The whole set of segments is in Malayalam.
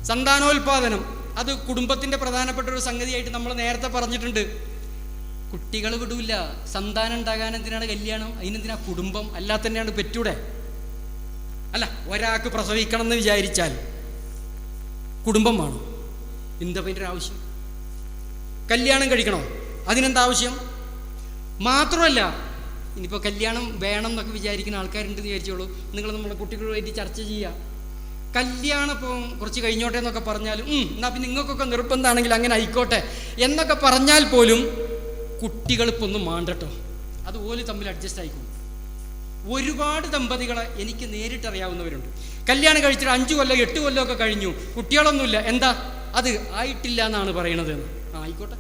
സന്താനോൽപാദനം അത് കുടുംബത്തിൻ്റെ പ്രധാനപ്പെട്ട ഒരു സംഗതിയായിട്ട് നമ്മൾ നേരത്തെ പറഞ്ഞിട്ടുണ്ട്. കുട്ടികൾ വിടൂല്ല. സന്താനം ഉണ്ടാകാൻ എന്തിനാണ് കല്യാണം? അതിനെന്തിനാ കുടുംബം? അല്ലാതെ തന്നെയാണ് പെറ്റൂടെ. അല്ല, ഒരാൾക്ക് പ്രസവിക്കണം എന്ന് വിചാരിച്ചാൽ കുടുംബം വേണം. എന്താ അതിൻ്റെ ആവശ്യം? കല്യാണം കഴിക്കണോ? അതിനെന്താ ആവശ്യം? മാത്രമല്ല, ഇനിയിപ്പോൾ കല്യാണം വേണം എന്നൊക്കെ വിചാരിക്കുന്ന ആൾക്കാരുണ്ടെന്ന് വിചാരിച്ചോളൂ. നിങ്ങൾ നമ്മുടെ കുട്ടികളുമായിട്ട് ചർച്ച ചെയ്യുക. കല്യാണം ഇപ്പോൾ കുറച്ച് കഴിഞ്ഞോട്ടെ എന്നൊക്കെ പറഞ്ഞാലും എന്നാൽ പിന്നെ നിങ്ങൾക്കൊക്കെ നിർബന്ധമാണെങ്കിൽ അങ്ങനെ ആയിക്കോട്ടെ എന്നൊക്കെ പറഞ്ഞാൽ പോലും കുട്ടികളിപ്പോൾ ഒന്നും മാണ്ടട്ടോ, അതുപോലെ തമ്മിൽ അഡ്ജസ്റ്റ് ആയിക്കോളും. ഒരുപാട് ദമ്പതികളെ എനിക്ക് നേരിട്ടറിയാവുന്നവരുണ്ട്. കല്യാണം കഴിച്ചിട്ട് 5 കൊല്ലം 8 കൊല്ലമൊക്കെ കഴിഞ്ഞു, കുട്ടികളൊന്നുമില്ല. എന്താ അത് ആയിട്ടില്ല എന്നാണ് പറയണത് എന്ന്. ആയിക്കോട്ടെ,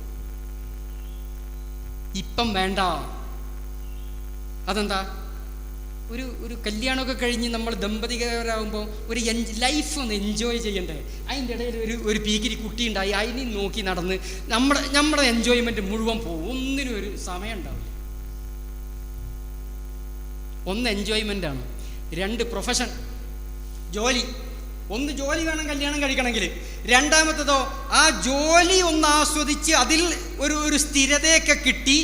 ഇപ്പം വേണ്ട. അതെന്താ? ഒരു കല്യാണമൊക്കെ കഴിഞ്ഞ് നമ്മൾ ദമ്പതികരാകുമ്പോൾ ഒരു ലൈഫ് ഒന്ന് എൻജോയ് ചെയ്യണ്ടേ? അതിൻ്റെ ഇടയിൽ ഒരു പീക്കിരി കുട്ടി ഉണ്ടായി അതിനെ നോക്കി നടന്ന് നമ്മുടെ എൻജോയ്മെൻറ്റ് മുഴുവൻ പോകും. ഒന്നിനും ഒരു സമയം ഉണ്ടാവില്ല. ഒന്ന് എൻജോയ്മെൻ്റാണ്, 2 പ്രൊഫഷൻ, ജോലി. ഒന്ന് ജോലി വേണം കല്യാണം കഴിക്കണമെങ്കിൽ. രണ്ടാമത്തതോ ആ ജോലി ഒന്ന് ആസ്വദിച്ച് അതിൽ ഒരു സ്ഥിരതയൊക്കെ കിട്ടി.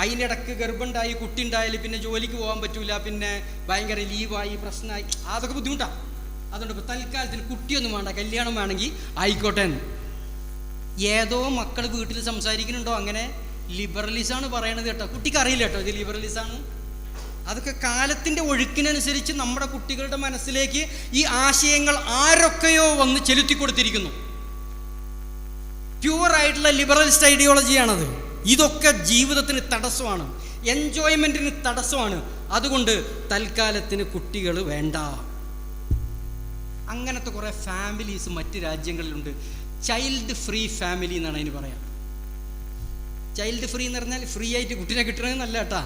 അതിനിടക്ക് ഗർഭമുണ്ടായി, കുട്ടി ഉണ്ടായാലും പിന്നെ ജോലിക്ക് പോകാൻ പറ്റൂല, പിന്നെ ഭയങ്കര ലീവായി, പ്രശ്നമായി, അതൊക്കെ ബുദ്ധിമുട്ടാണ്. അതുകൊണ്ട് ഇപ്പോൾ തൽക്കാലത്തിന് കുട്ടിയൊന്നും വേണ്ട, കല്യാണം വേണമെങ്കിൽ ആയിക്കോട്ടെ. ഏതോ മക്കൾ വീട്ടിൽ സംസാരിക്കുന്നുണ്ടോ അങ്ങനെ ലിബറലിസാണ് പറയണത് കേട്ടോ. കുട്ടിക്ക് അറിയില്ല കേട്ടോ ഇത് ലിബറലിസാണ്. അതൊക്കെ കാലത്തിൻ്റെ ഒഴുക്കിനനുസരിച്ച് നമ്മുടെ കുട്ടികളുടെ മനസ്സിലേക്ക് ഈ ആശയങ്ങൾ ആരൊക്കെയോ വന്ന് ചെലുത്തി കൊടുത്തിരിക്കുന്നു. പ്യുവറായിട്ടുള്ള ലിബറലിസ്റ്റ് ഐഡിയോളജിയാണത്. ഇതൊക്കെ ജീവിതത്തിന് തടസ്സമാണ്, എൻജോയ്മെൻറ്റിന് തടസ്സമാണ്. അതുകൊണ്ട് തൽക്കാലത്തിന് കുട്ടികൾ വേണ്ട. അങ്ങനത്തെ കുറേ ഫാമിലീസ് മറ്റ് രാജ്യങ്ങളിലുണ്ട്. ചൈൽഡ് ഫ്രീ ഫാമിലി എന്നാണ് അതിന് പറയാം. ചൈൽഡ് ഫ്രീ എന്ന് പറഞ്ഞാൽ ഫ്രീ ആയിട്ട് കുട്ടീനെ കിട്ടണമെന്നല്ല കേട്ടാ.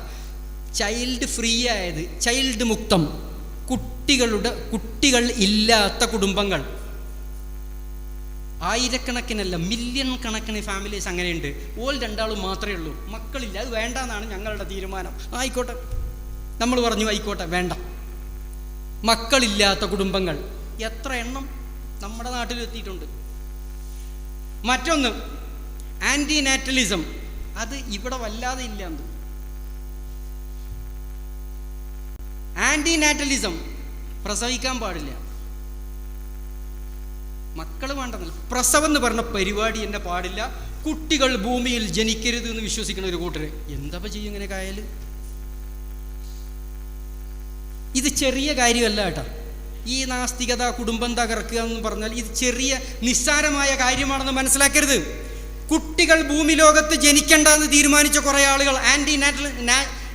ചൈൽഡ് ഫ്രീ ആയത്, ചൈൽഡ് മുക്തം, കുട്ടികൾ ഇല്ലാത്ത കുടുംബങ്ങൾ. ആയിരക്കണക്കിനല്ല മില്യൺ കണക്കിന് ഫാമിലീസ് അങ്ങനെയുണ്ട്. ഓൾ 2 മാത്രമേ ഉള്ളൂ, മക്കളില്ല. അത് വേണ്ടെന്നാണ് ഞങ്ങളുടെ തീരുമാനം. ആയിക്കോട്ടെ, നമ്മൾ പറഞ്ഞു ആയിക്കോട്ടെ, വേണ്ട. മക്കളില്ലാത്ത കുടുംബങ്ങൾ എത്ര എണ്ണം നമ്മുടെ നാട്ടിലെത്തിയിട്ടുണ്ട്. മറ്റൊന്ന് ആൻറ്റി നാറ്റലിസം. അത് ഇവിടെ വല്ലാതെ ഇല്ലാന്ന്. ആൻറ്റി നാറ്റലിസം, പ്രസവിക്കാൻ പാടില്ല, മക്കൾ വേണ്ടെന്നല്ല, പ്രസവം എന്ന് പറഞ്ഞ പരിപാടി എന്നെ പാടില്ല, കുട്ടികൾ ഭൂമിയിൽ ജനിക്കരുത് എന്ന് വിശ്വസിക്കുന്ന ഒരു കൂട്ടര്. എന്താ ചെയ്യും ഇങ്ങനെ കായല്? ഇത് ചെറിയ കാര്യമല്ല കേട്ടോ. ഈ നാസ്തികത, കുടുംബം തകർക്കുക എന്ന് പറഞ്ഞാൽ ഇത് ചെറിയ നിസ്സാരമായ കാര്യമാണെന്ന് മനസ്സിലാക്കരുത്. കുട്ടികൾ ഭൂമി ലോകത്ത് ജനിക്കേണ്ടെന്ന് തീരുമാനിച്ച കുറേ ആളുകൾ ആൻറ്റി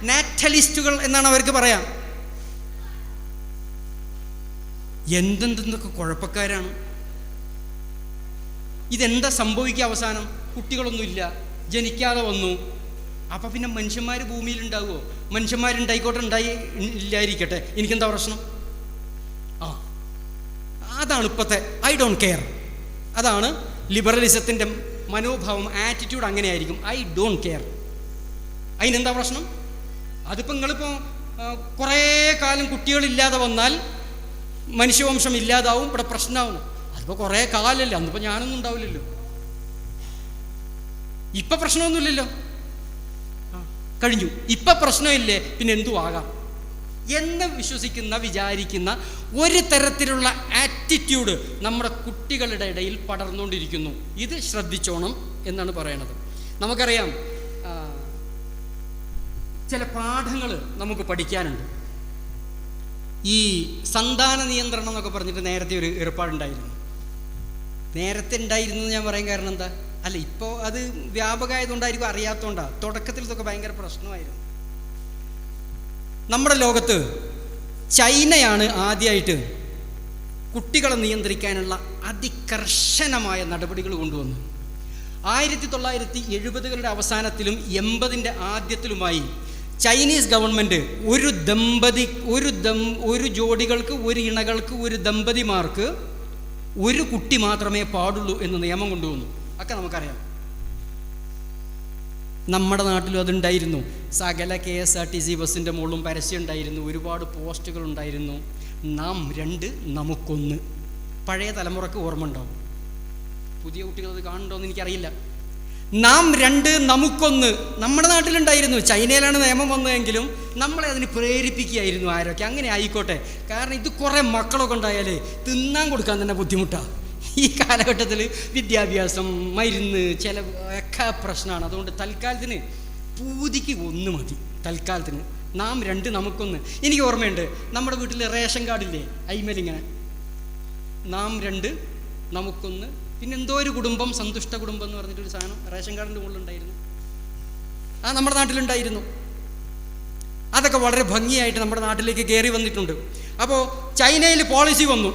നാറ്റലിസ്റ്റുകൾ എന്നാണ് അവർക്ക് പറയാം. എന്തെന്തൊക്കെ കുഴപ്പക്കാരാണ്. ഇതെന്താ സംഭവിക്കുക? അവസാനം കുട്ടികളൊന്നുമില്ല, ജനിക്കാതെ വന്നു. അപ്പം പിന്നെ മനുഷ്യന്മാർ ഭൂമിയിൽ ഉണ്ടാകുമോ? മനുഷ്യന്മാരുണ്ടായിക്കോട്ടെ, ഇല്ലായിരിക്കട്ടെ, എനിക്കെന്താ പ്രശ്നം? അതാണ് ഇപ്പോഴത്തെ ഐ ഡോണ്ട് കെയർ. അതാണ് ലിബറലിസത്തിൻ്റെ മനോഭാവം, ആറ്റിറ്റ്യൂഡ് അങ്ങനെയായിരിക്കും. I don't care. അതിനെന്താ പ്രശ്നം? അതിപ്പോൾ നിങ്ങളിപ്പോൾ കുറേ കാലം കുട്ടികളില്ലാതെ വന്നാൽ മനുഷ്യവംശം ഇല്ലാതാവും, ഇവിടെ പ്രശ്നമാവും. അതിപ്പോൾ കുറേ കാലമല്ലേ, അന്നിപ്പോൾ ഞാനൊന്നും ഉണ്ടാവില്ലല്ലോ. ഇപ്പം പ്രശ്നമൊന്നുമില്ലല്ലോ, കഴിഞ്ഞു. ഇപ്പം പ്രശ്നമില്ലേ, പിന്നെ എന്തു ആകാം എന്ന് വിചാരിക്കുന്ന ഒരു തരത്തിലുള്ള ആറ്റിറ്റ്യൂഡ് നമ്മുടെ കുട്ടികളുടെ ഇടയിൽ പടർന്നുകൊണ്ടിരിക്കുന്നു. ഇത് ശ്രദ്ധിച്ചോണം എന്നാണ് പറയണത്. നമുക്കറിയാം, ചില പാഠങ്ങൾ നമുക്ക് പഠിക്കാനുണ്ട്. ഈ സന്താന നിയന്ത്രണം എന്നൊക്കെ പറഞ്ഞിട്ട് നേരത്തെ ഒരു ഏർപ്പാടുണ്ടായിരുന്നു. നേരത്തെ ഉണ്ടായിരുന്നു ഞാൻ പറയാൻ കാരണം എന്താ? അല്ല, ഇപ്പോൾ അത് വ്യാപകമായതുകൊണ്ടായിരിക്കും, അറിയാത്തതുകൊണ്ടാണ്. തുടക്കത്തിൽ ഇതൊക്കെ ഭയങ്കര പ്രശ്നമായിരുന്നു. നമ്മുടെ ലോകത്ത് ചൈനയാണ് ആദ്യമായിട്ട് കുട്ടികളെ നിയന്ത്രിക്കാനുള്ള അതികർശനമായ നടപടികൾ കൊണ്ടുവന്നു. 1970കളുടെ അവസാനത്തിലും 80ൻ്റെ ആദ്യത്തിലുമായി ചൈനീസ് ഗവൺമെൻറ് ഒരു ജോഡികൾക്ക്, ഒരു ഇണകൾക്ക്, ഒരു ദമ്പതിമാർക്ക് ഒരു കുട്ടി മാത്രമേ പാടുള്ളൂ എന്ന് നിയമം കൊണ്ടുവന്നു. ഒക്കെ നമുക്കറിയാം. നമ്മുടെ നാട്ടിലും അതുണ്ടായിരുന്നു. സകല KSRTC ബസ്സിൻ്റെ മുകളിലും പരസ്യം ഉണ്ടായിരുന്നു, ഒരുപാട് പോസ്റ്റുകൾ ഉണ്ടായിരുന്നു. നാം 2 നമുക്കൊന്ന്. പഴയ തലമുറക്ക് ഓർമ്മ ഉണ്ടാവും, പുതിയ കുട്ടികൾ അത് കാണുന്നുണ്ടോയെന്ന് എനിക്കറിയില്ല. നാം രണ്ട് നമുക്കൊന്ന് നമ്മുടെ നാട്ടിലുണ്ടായിരുന്നു. ചൈനയിലാണ് നിയമം വന്നതെങ്കിലും നമ്മളെ അതിന് പ്രേരിപ്പിക്കുകയായിരുന്നു ആരൊക്കെ. അങ്ങനെ ആയിക്കോട്ടെ, കാരണം ഇത് കുറേ മക്കളൊക്കെ ഉണ്ടായാലേ തിന്നാൻ കൊടുക്കാൻ തന്നെ ബുദ്ധിമുട്ടാണ്. ഈ കാലഘട്ടത്തിൽ വിദ്യാഭ്യാസം, മരുന്ന്, ചിലവ് ഒക്കെ പ്രശ്നമാണ്. അതുകൊണ്ട് തൽക്കാലത്തിന് പൂതിക്ക് ഒന്ന് മതി. തൽക്കാലത്തിന് നാം രണ്ട് നമുക്കൊന്ന്. എനിക്ക് ഓർമ്മയുണ്ട്, നമ്മുടെ വീട്ടിൽ റേഷൻ കാർഡില്ലേ, അയിമലിങ്ങനെ നാം രണ്ട് നമുക്കൊന്ന്, പിന്നെ എന്തോ ഒരു കുടുംബം, സന്തുഷ്ട കുടുംബം എന്ന് പറഞ്ഞിട്ടൊരു സാധനം റേഷൻ കാർഡിൻ്റെ മുകളിലുണ്ടായിരുന്നു. നമ്മുടെ നാട്ടിലുണ്ടായിരുന്നു. അതൊക്കെ വളരെ ഭംഗിയായിട്ട് നമ്മുടെ നാട്ടിലേക്ക് കയറി വന്നിട്ടുണ്ട്. അപ്പോൾ ചൈനയിൽ പോളിസി വന്നു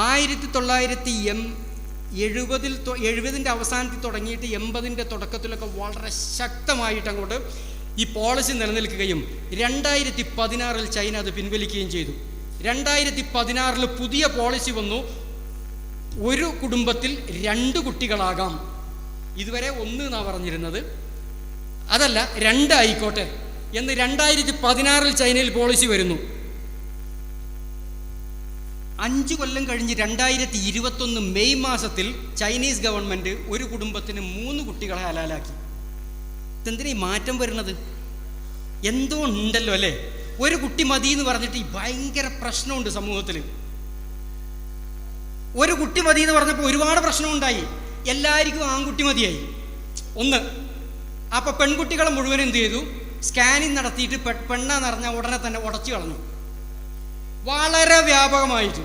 1970 അവസാനത്തിൽ തുടങ്ങിയിട്ട് 80 തുടക്കത്തിലൊക്കെ വളരെ ശക്തമായിട്ട് അങ്ങോട്ട് ഈ പോളിസി നിലനിൽക്കുകയും 2016 ചൈന അത് പിൻവലിക്കുകയും ചെയ്തു. 2016 പുതിയ പോളിസി വന്നു, ഒരു കുടുംബത്തിൽ 2 കുട്ടികളാകാം. ഇതുവരെ 1 എന്നാണ് പറഞ്ഞിരുന്നത്, അതല്ല 2 ആയിക്കോട്ടെ എന്ന് 2016 ചൈനയിൽ പോളിസി വരുന്നു. 5 കൊല്ലം കഴിഞ്ഞ് 2021 മെയ് മാസത്തിൽ ചൈനീസ് ഗവൺമെൻറ് ഒരു കുടുംബത്തിന് 3 കുട്ടികളെ ഹലാലാക്കി. ഇതെന്തിനാ ഈ മാറ്റം വരുന്നത്? എന്തോ ഉണ്ടല്ലോ അല്ലേ? ഒരു കുട്ടി മതി എന്ന് പറഞ്ഞിട്ട് ഈ ഭയങ്കര പ്രശ്നമുണ്ട് സമൂഹത്തിൽ. ഒരു കുട്ടി മതി എന്ന് പറഞ്ഞപ്പോൾ ഒരുപാട് പ്രശ്നമുണ്ടായി. എല്ലാവർക്കും ആൺകുട്ടി മതിയായി ഒന്ന്. അപ്പോൾ പെൺകുട്ടികളെ മുഴുവൻ എന്ത് ചെയ്തു? സ്കാനിങ് നടത്തിയിട്ട് പെണ്ണാന്ന് പറഞ്ഞാൽ ഉടനെ തന്നെ ഉടച്ചു കളഞ്ഞു, വളരെ വ്യാപകമായിട്ട്.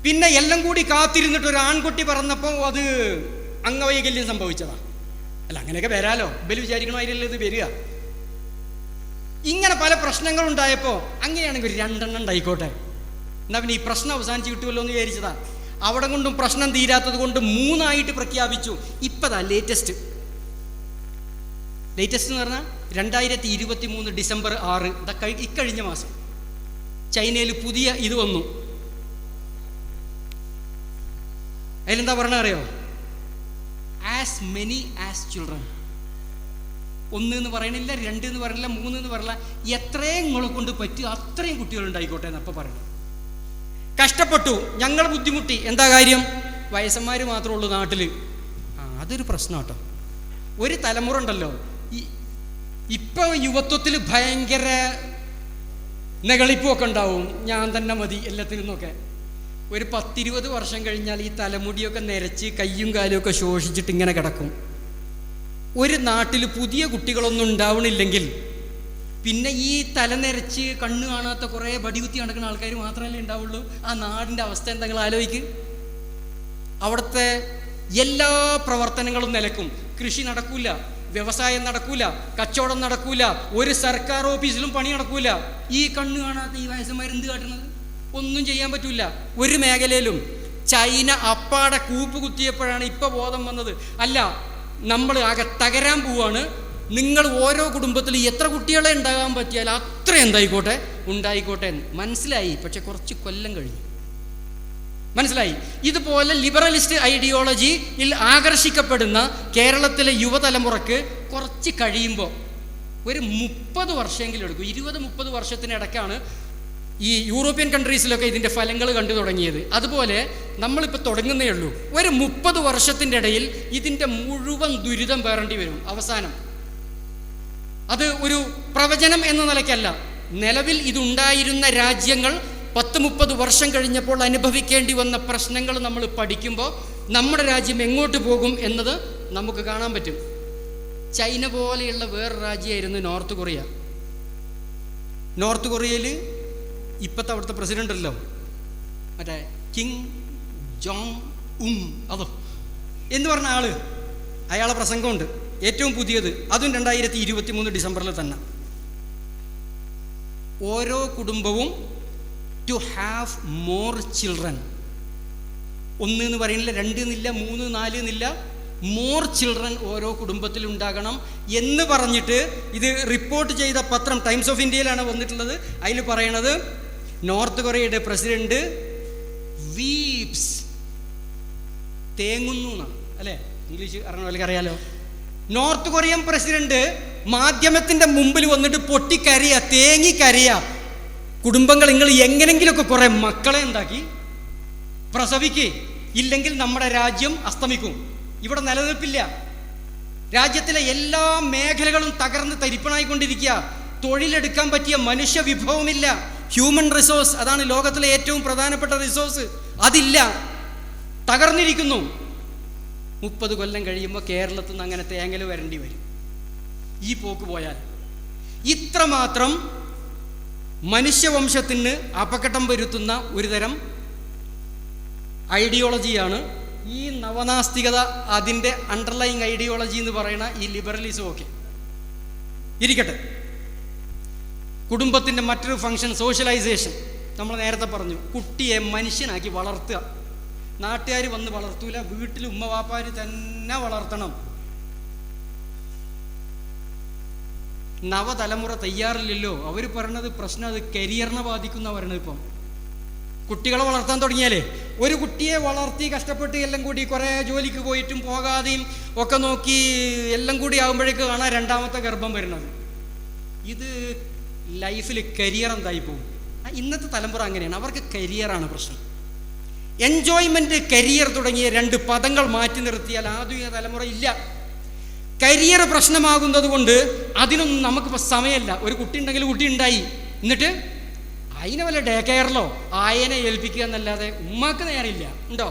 പിന്നെ എല്ലാം കൂടി കാത്തിരുന്നിട്ട് ഒരു ആൺകുട്ടി പറഞ്ഞപ്പോൾ അത് അംഗവൈകല്യം സംഭവിച്ചതാ. അല്ല, അങ്ങനെയൊക്കെ വരാലോ, ബലി വിചാരിക്കണമായിരുന്നല്ലോ ഇത് വരിക. ഇങ്ങനെ പല പ്രശ്നങ്ങളുണ്ടായപ്പോൾ അങ്ങനെയാണെങ്കിൽ 2 ഉണ്ടായിക്കോട്ടെ, എന്നാൽ പിന്നെ ഈ പ്രശ്നം അവസാനിച്ച് കിട്ടുമല്ലോ എന്ന് വിചാരിച്ചതാ. അവിടെ കൊണ്ടും പ്രശ്നം തീരാത്തത് കൊണ്ട് 3 പ്രഖ്യാപിച്ചു. ഇപ്പതാ ലേറ്റസ്റ്റ് എന്ന് പറഞ്ഞാൽ 2023 ഡിസംബർ 6, ഇക്കഴിഞ്ഞ മാസം ചൈനയിൽ പുതിയ ഇത് വന്നു. അതിലെന്താ പറഞ്ഞ അറിയോ? As many as children. 1 എന്ന് പറയണില്ല, 2 എന്ന് പറയണില്ല, 3 എന്ന് പറയില്ല, എത്രയും നിങ്ങളെ കൊണ്ട് പറ്റും അത്രയും കുട്ടികളുണ്ടായിക്കോട്ടെ എന്നപ്പോൾ പറഞ്ഞു. കഷ്ടപ്പെട്ടു, ഞങ്ങൾ ബുദ്ധിമുട്ടി. എന്താ കാര്യം? വയസ്സന്മാർ മാത്രമേ ഉള്ളൂ നാട്ടിൽ. അതൊരു പ്രശ്നം കേട്ടോ. ഒരു തലമുറ ഉണ്ടല്ലോ, ഇപ്പം യുവത്വത്തിൽ ഭയങ്കര നെകളിപ്പൊക്കെ ഉണ്ടാവും, ഞാൻ തന്നെ മതി എല്ലാത്തിനും എന്നൊക്കെ. ഒരു 10-20 വർഷം കഴിഞ്ഞാൽ ഈ തലമുടിയൊക്കെ നിരച്ച് കയ്യും കാലും ഒക്കെ ശോഷിച്ചിട്ട് ഇങ്ങനെ കിടക്കും. ഒരു നാട്ടിൽ പുതിയ കുട്ടികളൊന്നും ഉണ്ടാവണില്ലെങ്കിൽ പിന്നെ ഈ തലനിരച്ച് കണ്ണ് കാണാത്ത കുറേ ബടികുത്തി നടക്കുന്ന ആൾക്കാർ മാത്രമല്ലേ ഉണ്ടാവുള്ളൂ. ആ നാടിൻ്റെ അവസ്ഥ എന്തെങ്കിലും ആലോചിക്ക്. അവിടുത്തെ എല്ലാ പ്രവർത്തനങ്ങളും നിലക്കും. കൃഷി നടക്കൂല, വ്യവസായം നടക്കൂല, കച്ചവടം നടക്കൂല, ഒരു സർക്കാർ ഓഫീസിലും പണി നടക്കൂല. ഈ കണ്ണ് കാണാത്ത ഈ വയസ്സന്മാർ എന്ത് കാട്ടണത്? ഒന്നും ചെയ്യാൻ പറ്റൂല ഒരു മേഖലയിലും. ചൈന അപ്പാടെ കൂപ്പ് കുത്തിയപ്പോഴാണ് ഇപ്പം ബോധം വന്നത്. അല്ല, നമ്മൾ ആകെ തകരാൻ പോവാണ്. നിങ്ങൾ ഓരോ കുടുംബത്തിലും എത്ര കുട്ടികളെ ഉണ്ടാകാൻ പറ്റിയാൽ അത്ര എന്തായിക്കോട്ടെ ഉണ്ടായിക്കോട്ടെ മനസ്സിലായി. പക്ഷെ കുറച്ച് കൊല്ലം കഴിഞ്ഞു മനസ്സിലായി. ഇതുപോലെ ലിബറലിസ്റ്റ് ഐഡിയോളജിയിൽ ആകർഷിക്കപ്പെടുന്ന കേരളത്തിലെ യുവതലമുറക്ക് കുറച്ച് കഴിയുമ്പോൾ ഒരു 30 വർഷമെങ്കിലും എടുക്കും. 20-30 വർഷത്തിനിടയ്ക്കാണ് ഈ യൂറോപ്യൻ കൺട്രീസിലൊക്കെ ഇതിൻ്റെ ഫലങ്ങൾ കണ്ടു തുടങ്ങിയത്. അതുപോലെ നമ്മളിപ്പോൾ തുടങ്ങുന്നേ ഉള്ളൂ. ഒരു 30 വർഷത്തിൻ്റെ ഇടയിൽ ഇതിൻ്റെ മുഴുവൻ ദുരിതം പേറേണ്ടി വരും അവസാനം. അത് ഒരു പ്രവചനം എന്ന നിലയ്ക്കല്ല, നിലവിൽ ഇതുണ്ടായിരുന്ന രാജ്യങ്ങൾ 10-30 വർഷം കഴിഞ്ഞപ്പോൾ അനുഭവിക്കേണ്ടി വന്ന പ്രശ്നങ്ങൾ നമ്മൾ പഠിക്കുമ്പോൾ നമ്മുടെ രാജ്യം എങ്ങോട്ട് പോകും എന്നത് നമുക്ക് കാണാൻ പറ്റും. ചൈന പോലെയുള്ള വേറൊരു രാജ്യമായിരുന്നു നോർത്ത് കൊറിയ. നോർത്ത് കൊറിയയിൽ ഇപ്പോഴത്തെ അവിടുത്തെ പ്രസിഡൻ്റ് അല്ലോ, മറ്റേ കിം ജോങ് ഉൻ അതോ എന്ന് പറഞ്ഞ ആള്, അയാളെ പ്രസംഗമുണ്ട് ഏറ്റവും പുതിയത്, അതും 2023 ഡിസംബറിൽ തന്നെ. ഓരോ കുടുംബവും ടു ഹാവ് മോർ ചിൽഡ്രൻ. 1 എന്ന് പറയുന്നില്ല, 2 എന്നില്ല, 3, 4 എന്നില്ല, മോർ ചിൽഡ്രൻ ഓരോ കുടുംബത്തിൽ ഉണ്ടാകണം എന്ന് പറഞ്ഞിട്ട് ഇത് റിപ്പോർട്ട് ചെയ്ത പത്രം ടൈംസ് ഓഫ് ഇന്ത്യയിലാണ് വന്നിട്ടുള്ളത്. അതിൽ പറയണത് നോർത്ത് കൊറിയയുടെ പ്രസിഡന്റ് വീപ്സ്, തേങ്ങുന്നു എന്നാണ് അല്ലേ, ഇംഗ്ലീഷ് അറിയണവർക്ക് അറിയാലോ. നോർത്ത് കൊറിയൻ പ്രസിഡന്റ് മാധ്യമത്തിൻ്റെ മുമ്പിൽ വന്നിട്ട് പൊട്ടിക്കരയ, തേങ്ങിക്കരയ, കുടുംബങ്ങൾ നിങ്ങൾ എങ്ങനെങ്കിലുമൊക്കെ കുറെ മക്കളെ ഉണ്ടാക്കി പ്രസവിക്കേ, ഇല്ലെങ്കിൽ നമ്മുടെ രാജ്യം അസ്തമിക്കും, ഇവിടെ നിലനിൽപ്പില്ല. രാജ്യത്തിലെ എല്ലാ മേഖലകളും തകർന്ന് തരിപ്പണായിക്കൊണ്ടിരിക്കുക. തൊഴിലെടുക്കാൻ പറ്റിയ മനുഷ്യ വിഭവമില്ല. ഹ്യൂമൻ റിസോഴ്സ്, അതാണ് ലോകത്തിലെ ഏറ്റവും പ്രധാനപ്പെട്ട റിസോഴ്സ്, അതില്ല, തകർന്നിരിക്കുന്നു. 30 കൊല്ലം കഴിയുമ്പോൾ കേരളത്തിൽ നിന്ന് അങ്ങനെ തേങ്ങൽ വരേണ്ടി വരും ഈ പോക്ക് പോയാൽ. ഇത്രമാത്രം മനുഷ്യവംശത്തിന് അപകടം വരുത്തുന്ന ഒരു തരം ഐഡിയോളജിയാണ് ഈ നവനാസ്തികത. അതിൻ്റെ അണ്ടർലൈങ് ഐഡിയോളജി എന്ന് പറയുന്ന ഈ ലിബറലിസം ഒക്കെ ഇരിക്കട്ടെ. കുടുംബത്തിൻ്റെ മറ്റൊരു ഫങ്ഷൻ സോഷ്യലൈസേഷൻ. നമ്മൾ നേരത്തെ പറഞ്ഞു, കുട്ടിയെ മനുഷ്യനാക്കി വളർത്തുക. നാട്ടുകാർ വന്ന് വളർത്തൂല, വീട്ടിൽ ഉമ്മ വാപ്പാർ തന്നെ വളർത്തണം. നവതലമുറ തയ്യാറില്ലല്ലോ. അവർ പറയണത് പ്രശ്നം അത് കരിയറിനെ ബാധിക്കുന്ന പറയണത്. ഇപ്പം കുട്ടികളെ വളർത്താൻ തുടങ്ങിയാലേ, ഒരു കുട്ടിയെ വളർത്തി കഷ്ടപ്പെട്ട് എല്ലാം കൂടി കുറേ ജോലിക്ക് പോയിട്ടും പോകാതെയും ഒക്കെ നോക്കി എല്ലാം കൂടി ആകുമ്പോഴേക്ക് കാണാൻ രണ്ടാമത്തെ ഗർഭം വരുന്നത്. ഇത് ലൈഫിൽ കരിയർ എന്തായി പോകും. ഇന്നത്തെ തലമുറ അങ്ങനെയാണ്, അവർക്ക് കരിയറാണ് പ്രശ്നം. എൻജോയ്മെൻറ്റ്, കരിയർ തുടങ്ങിയ 2 പദങ്ങൾ മാറ്റി നിർത്തിയാൽ ആധുനിക തലമുറ ഇല്ല. കരിയർ പ്രശ്നമാകുന്നത് കൊണ്ട് അതിനൊന്നും നമുക്കിപ്പോൾ സമയമല്ല. ഒരു കുട്ടി ഉണ്ടെങ്കിൽ കുട്ടി ഉണ്ടായി, എന്നിട്ട് അതിനെ വല്ല ഡേ കെയറിലോ ആയനെ ഏൽപ്പിക്കുക എന്നല്ലാതെ ഉമ്മാക്ക് നേരമില്ല. ഉണ്ടോ?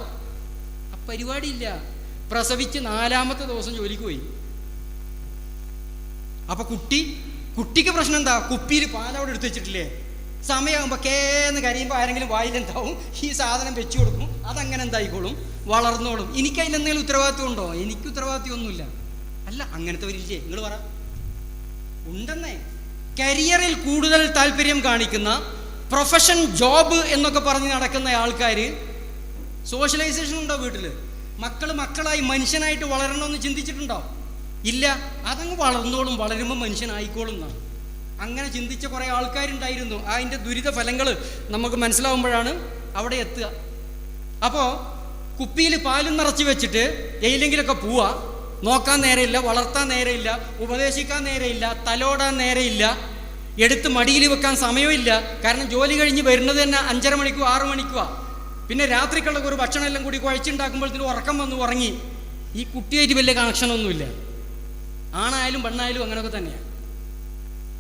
ആ പരിപാടിയില്ല. പ്രസവിച്ച് 4ാമത്തെ ദിവസം ജോലിക്ക് പോയി. അപ്പോൾ കുട്ടിക്ക് പ്രശ്നം എന്താ? കുപ്പിയിൽ പാലവിടെ എടുത്ത് വെച്ചിട്ടില്ലേ, സമയമാകുമ്പോൾ കേന്ന് കരയുമ്പോൾ ആരെങ്കിലും വായിലെന്താവും, ഈ സാധനം വെച്ചു കൊടുക്കും, അതങ്ങനെ എന്തായിക്കോളും, വളർന്നോളും. എനിക്ക് അതിലെന്തെങ്കിലും ഉത്തരവാദിത്വം ഉണ്ടോ? എനിക്ക് ഉത്തരവാദിത്വമൊന്നുമില്ല. അല്ല, അങ്ങനത്തെ വരില്ലേ? നിങ്ങൾ പറ. ഉണ്ടെന്നേ. കരിയറിൽ കൂടുതൽ താല്പര്യം കാണിക്കുന്ന, പ്രൊഫഷൻ, ജോബ് എന്നൊക്കെ പറഞ്ഞ് നടക്കുന്ന ആൾക്കാർ, സോഷ്യലൈസേഷൻ ഉണ്ടോ വീട്ടിൽ? മക്കളായി മനുഷ്യനായിട്ട് വളരണമെന്ന് ചിന്തിച്ചിട്ടുണ്ടോ? ഇല്ല. അതങ്ങ് വളർന്നോളും, വളരുമ്പോൾ മനുഷ്യനായിക്കോളും എന്നാണ്. അങ്ങനെ ചിന്തിച്ച കുറേ ആൾക്കാരുണ്ടായിരുന്നു. അതിൻ്റെ ദുരിത ഫലങ്ങൾ നമുക്ക് മനസ്സിലാവുമ്പോഴാണ് അവിടെ എത്തുക. അപ്പോൾ കുപ്പിയിൽ പാലും നിറച്ച് വെച്ചിട്ട് എയിലെങ്കിലൊക്കെ പോവുക, നോക്കാൻ നേരമില്ല, വളർത്താൻ നേരമില്ല, ഉപദേശിക്കാൻ നേരമില്ല, തലോടാൻ നേരമില്ല, എടുത്ത് മടിയിൽ വെക്കാൻ സമയമില്ല. കാരണം ജോലി കഴിഞ്ഞ് വരുന്നത് തന്നെ 5:30 മണിക്കോ 6 മണിക്കോ. പിന്നെ രാത്രിക്കുള്ള ഒരു ഭക്ഷണം എല്ലാം കൂടി കുഴച്ചുണ്ടാക്കുമ്പോഴത്തേനും ഉറക്കം വന്ന് ഉറങ്ങി. ഈ കുട്ടിയായിട്ട് വലിയ കണക്ഷനൊന്നുമില്ല. ആണായാലും പെണ്ണായാലും അങ്ങനെയൊക്കെ തന്നെയാണ്.